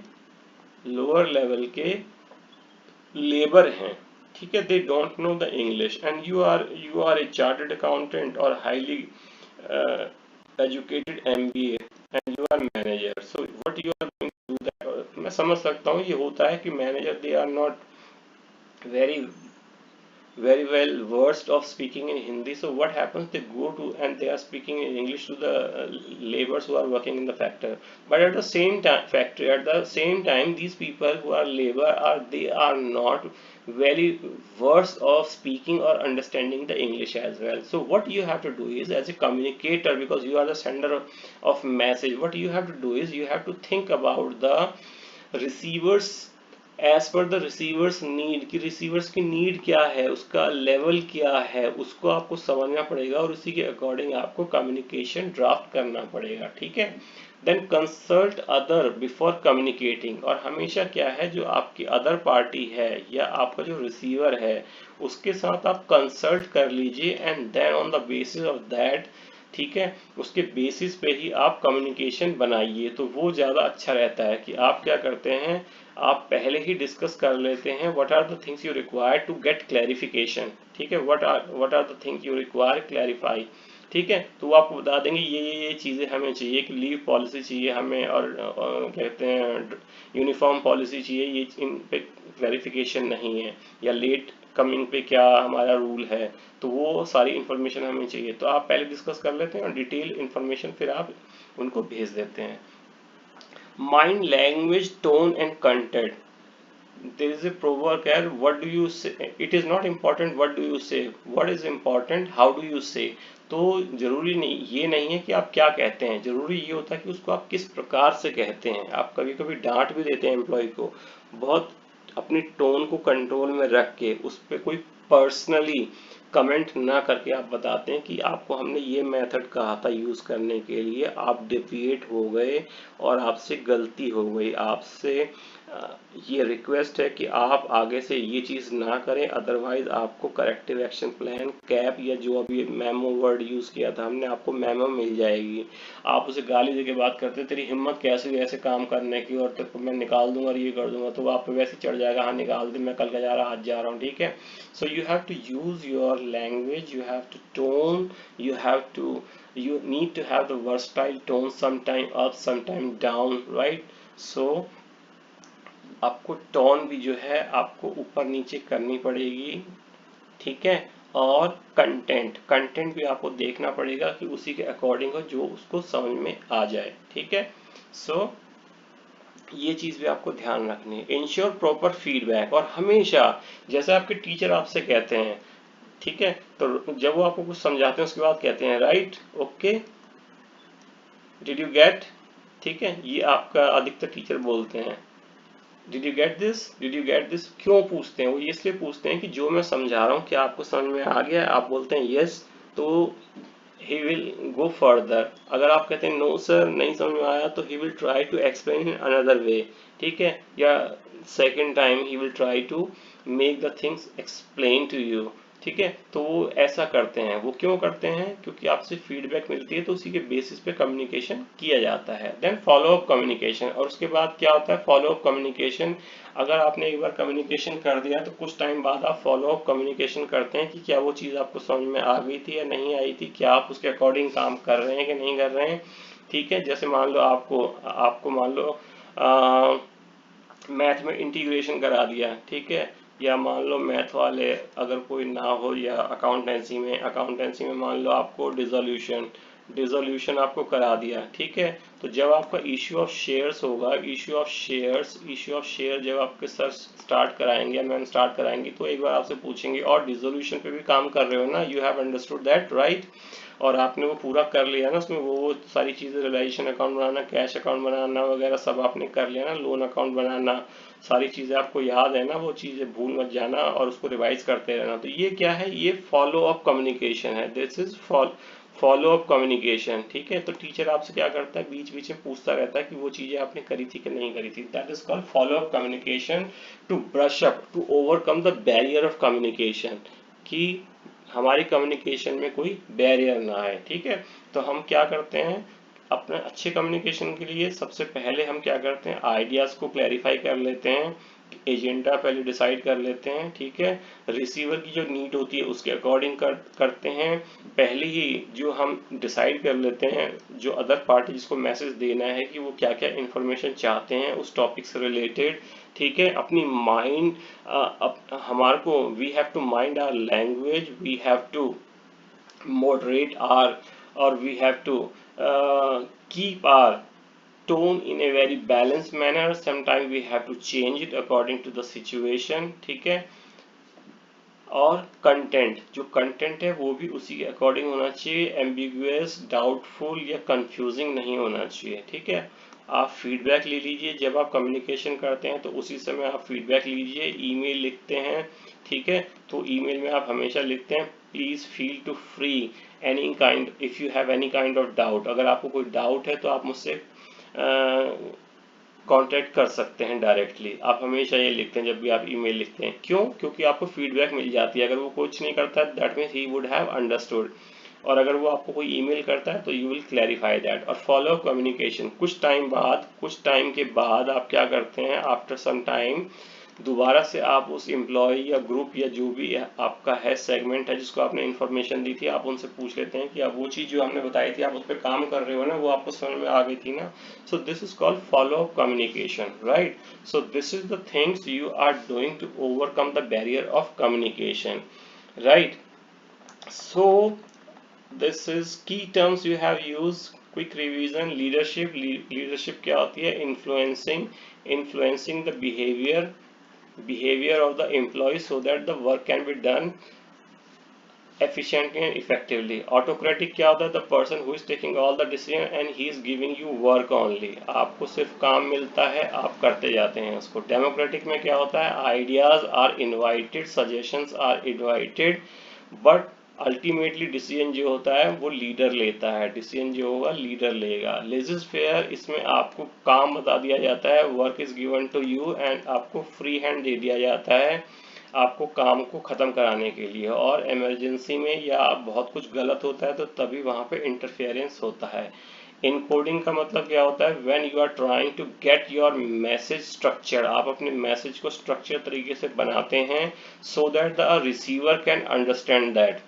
लेबर हैं, ठीक है, they don't know the English and you are a chartered accountant और highly educated MBA and you are manager, so what you are going to do that. मैं समझ सकता हूँ, ये होता है कि manager they are not very very well versed of speaking in Hindi. So what happens? They go to and they are speaking in English to the laborers who are working in the factory. But at the same time, these people who are labor are not very versed of speaking or understanding the English as well. So what you have to do is, as a communicator, because you are the sender of message, what you have to do is you have to think about the receivers as per the receivers need, कि receivers की need क्या है, उसका level क्या है, उसको आपको समझना पड़ेगा और उसी के अकॉर्डिंग आपको कम्युनिकेशन ड्राफ्ट करना पड़ेगा, ठीक है। Then consult other before communicating, और हमेशा क्या है, जो आपकी अदर पार्टी है या आपका जो रिसीवर है उसके साथ आप कंसल्ट कर लीजिए, and then on the basis of that, ठीक है, उसके बेसिस पे ही आप कम्युनिकेशन बनाइए। तो वो ज़्यादा अच्छा रहता है कि आप क्या करते हैं, आप पहले ही डिस्कस कर लेते हैं what are the things you require to get clarification, ठीक है, what are the things you require clarify, ठीक है। तो वो आपको बता देंगे ये चीज़ें हमें चाहिए, कि लीव पॉलिसी चाहिए हमें, और कहते हैं यूनिफॉर्म पॉलिसी चाहिए, ये इन पे क्लैरिफिकेशन नहीं है, या लेट कमिंग पे क्या हमारा रूल है, तो वो सारी इन्फॉर्मेशन हमें चाहिए। तो आप पहले डिस्कस कर लेते हैं और डिटेल इन्फॉर्मेशन फिर आप उनको भेज देते हैं। Mind, language, tone and content. there is a proverb here, what do you say, it is not important what do you say, what is important how do you say। तो जरूरी नहीं, ये नहीं है कि आप क्या कहते हैं, जरूरी ये होता है कि उसको आप किस प्रकार से कहते हैं। आप कभी कभी डांट भी देते हैं एम्प्लॉय को, बहुत अपनी टोन को कंट्रोल में रख के, उस पर कोई पर्सनली कमेंट ना करके आप बताते हैं कि आपको हमने ये मेथड कहा था यूज करने के लिए, आप डिविएट हो गए और आपसे गलती हो गई, आपसे ये रिक्वेस्ट है कि आप आगे से ये चीज़ ना करें, अदरवाइज आपको करेक्टिव एक्शन प्लान, कैप, या जो अभी मेमो वर्ड यूज़ किया था हमने, आपको मेमो मिल जाएगी। आप उसे गाली देके बात करते, तेरी हिम्मत कैसे ऐसे काम करने की, और तेरे को मैं निकाल दूंगा और ये कर दूंगा, तो आप पे वैसे चढ़ जाएगा, हाँ निकाल दे, मैं कल का जा रहा, आज जा रहा हूँ, ठीक है। So you have to use your language, you have to tone, you need to have the versatile tone, sometime up sometime down, right? So आपको टोन भी जो है आपको ऊपर नीचे करनी पड़ेगी, ठीक है, और कंटेंट, कंटेंट भी आपको देखना पड़ेगा कि उसी के अकॉर्डिंग हो जो उसको समझ में आ जाए, ठीक है। सो ये चीज भी आपको ध्यान रखनी है। इंश्योर प्रॉपर फीडबैक, और हमेशा जैसे आपके टीचर आपसे कहते हैं, ठीक है, तो जब वो आपको कुछ समझाते हैं उसके बाद कहते हैं right, okay, did you get, ठीक है, ये आपका अधिकतर टीचर बोलते हैं। Did you get this, did you get this, क्यों पूछते हैं वो? इसलिए पूछते हैं कि जो मैं समझा रहा हूँ क्या आपको समझ में आ गया? आप बोलते हैं यस, तो he will go further। अगर आप कहते हैं नो सर नहीं समझ में आया, तो he will try to explain in another way, ठीक है, या second time he will try to make the things explain to you, ठीक है। तो वो ऐसा करते हैं। वो क्यों करते हैं? क्योंकि आपसे फीडबैक मिलती है, तो उसी के बेसिस पे कम्युनिकेशन किया जाता है। देन फॉलो अप कम्युनिकेशन, और उसके बाद क्या होता है? Follow up communication. अगर आपने एक बार कम्युनिकेशन कर दिया तो कुछ टाइम बाद आप फॉलो अप कम्युनिकेशन करते हैं कि क्या वो चीज़ आपको समझ में आ गई थी या नहीं आई थी, क्या आप उसके अकॉर्डिंग काम कर रहे हैं कि नहीं कर रहे हैं, ठीक है। जैसे मान लो आपको आपको मान लो मैथ में इंटीग्रेशन करा दिया, ठीक है, या मान लो मैथ वाले अगर कोई ना हो, या अकाउंटेंसी में मान लो आपको डिसोल्यूशन आपको करा दिया, ठीक है। तो जब आपका इश्यू ऑफ शेयर्स होगा, इश्यू ऑफ शेयर जब आपके सर स्टार्ट कराएंगे या मैम स्टार्ट कराएंगी, तो एक बार आपसे पूछेंगे और डिसोल्यूशन पे भी काम कर रहे हो ना, you have understood that right, और आपने वो पूरा कर लिया ना, उसमें वो सारी चीज़ें, रिलाइजेशन अकाउंट बनाना, कैश अकाउंट बनाना वगैरह सब आपने कर लिया ना, लोन अकाउंट बनाना, सारी चीज़ें आपको याद है ना, वो चीज़ें भूल मत जाना और उसको रिवाइज करते रहना। तो ये क्या है? ये फॉलो अप कम्युनिकेशन है। This is follow up communication, ठीक है। तो टीचर आपसे क्या करता है? बीच बीच में पूछता रहता है कि वो चीज़ें आपने करी थी कि नहीं करी थी। That is called follow up communication, to brush up, to overcome the barrier of communication, कि हमारी कम्युनिकेशन में कोई बैरियर ना आए, ठीक है। तो हम क्या करते हैं? अपने अच्छे कम्युनिकेशन के लिए सबसे पहले हम क्या करते हैं? आइडियाज़ को क्लैरिफाई कर लेते हैं, एजेंडा पहले डिसाइड कर लेते हैं, ठीक है। रिसीवर की जो नीड होती है उसके अकॉर्डिंग करते हैं। पहले ही जो हम डिसाइड कर लेते हैं, जो अदर पार्टी जिसको मैसेज देना है कि वो क्या क्या इन्फॉर्मेशन चाहते हैं उस टॉपिक से रिलेटेड, ठीक है। अपनी माइंड हमारे को, we have to mind our language, we have to moderate our, or we have to keep our tone in a very balanced manner. Sometimes we have to change it according to the situation, ठीक है। और content, जो content है वो भी उसी के according होना चाहिए, एम्बिगुअस, डाउटफुल या कंफ्यूजिंग नहीं होना चाहिए, ठीक है। आप फीडबैक ले लीजिए जब आप कम्युनिकेशन करते हैं, तो उसी समय आप फीडबैक लीजिए। ईमेल लिखते हैं, ठीक है, तो ईमेल में आप हमेशा लिखते हैं please feel to free any kind, if you have any kind of doubt. अगर आपको कोई डाउट है तो आप मुझसे कांटेक्ट कर सकते हैं डायरेक्टली। आप हमेशा ये लिखते हैं जब भी आप ईमेल लिखते हैं। क्यों? क्योंकि आपको फीडबैक मिल जाती है। अगर वो कुछ नहीं करता है, that means he would have understood, और अगर वो आपको कोई ईमेल करता है तो यू विल क्लैरिफाई दैट। और फॉलो कम्युनिकेशन, कुछ टाइम के बाद आप क्या करते हैं? आफ्टर सम टाइम दोबारा से आप उस एम्प्लॉय या ग्रुप या जो भी आपका है सेगमेंट है जिसको आपने इन्फॉर्मेशन दी थी, आप उनसे पूछ लेते हैं कि आप वो चीज़ जो हमने बताई थी आप उस पर काम कर रहे हो ना, वो आपको समझ में आ गई थी ना। So this is called follow up communication, right. So this is the things you are doing to overcome the barrier of communication, right. So this is key terms you have use. Quick revision, leadership, leadership क्या होती है? Influencing the behavior of the employee so that the work can be done efficiently and effectively. Autocratic क्या होता है? The person who is taking all the decision and he is giving you work only, आपको सिर्फ काम मिलता है, आप करते जाते हैं उसको। Democratic में क्या होता है? Ideas are invited, suggestions are invited, but ultimately decision जो होता है वो लीडर लेता है, डिसीजन जो होगा लीडर लेगा। लेजिस फेयर, इसमें आपको काम बता दिया जाता है, work is given to you and आपको फ्री हैंड दे दिया जाता है आपको काम को ख़त्म कराने के लिए। और इमरजेंसी में या बहुत कुछ गलत होता है तो तभी वहाँ पे इंटरफेरेंस होता है। इनकोडिंग का मतलब क्या होता है? When you are trying to get your message structure, आप अपने मैसेज को स्ट्रक्चर तरीके से बनाते हैं so that the receiver can understand that,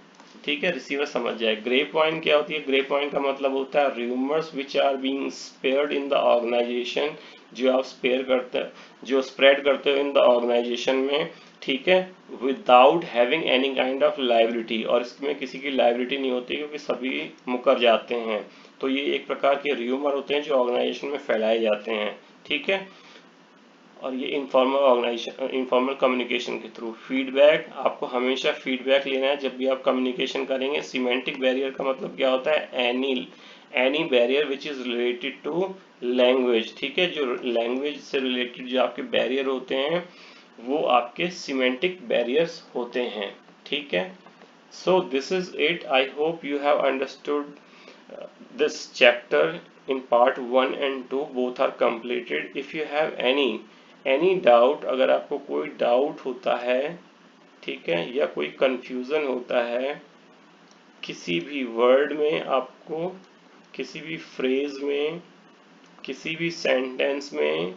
ठीक है, रिसीवर समझ जाए। ग्रे पॉइंट क्या होती है? ग्रे पॉइंट का मतलब होता है rumours which are being spread in the organisation, जो आप स्प्रेड करते हो इन द ऑर्गेनाइजेशन में, ठीक है, without having any kind of liability, और इसमें किसी की लाइबिलिटी नहीं होती क्योंकि सभी मुकर जाते हैं। तो ये एक प्रकार के र्यूमर होते हैं जो ऑर्गेनाइजेशन में फैलाए जाते हैं। ठीक है, और ये इनफॉर्मल ऑर्गेनाइजेशन, इनफॉर्मल कम्युनिकेशन के थ्रू। फीडबैक, आपको हमेशा फीडबैक लेना है जब भी आप कम्युनिकेशन करेंगे। सीमेंटिक बैरियर का मतलब क्या होता है? Any barrier which is related to language. ठीक है, जो लैंग्वेज से रिलेटेड जो आपके बैरियर होते हैं वो आपके सीमेंटिक बैरियर्स होते हैं। ठीक है, so this is it. I hope you have understood this chapter in part 1 and 2, both are completed. If you have any doubt, अगर आपको कोई डाउट होता है, ठीक है, या कोई कंफ्यूजन होता है किसी भी वर्ड में, आपको किसी भी फ्रेज में, किसी भी सेंटेंस में,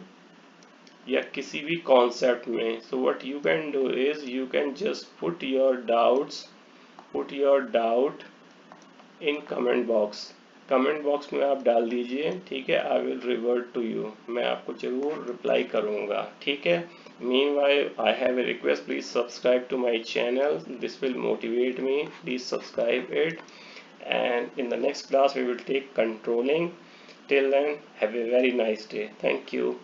या किसी भी कॉन्सेप्ट में, so what you can do is you can just put your doubt in comment box. Comment box में आप डाल दीजिए, ठीक है, I will revert to you, मैं आपको जरूर रिप्लाई करूंगा। ठीक है, meanwhile I have a request, please subscribe to my channel, this will motivate me, please subscribe it, and in the next class we will take controlling. Till then, have a very nice day. Thank you.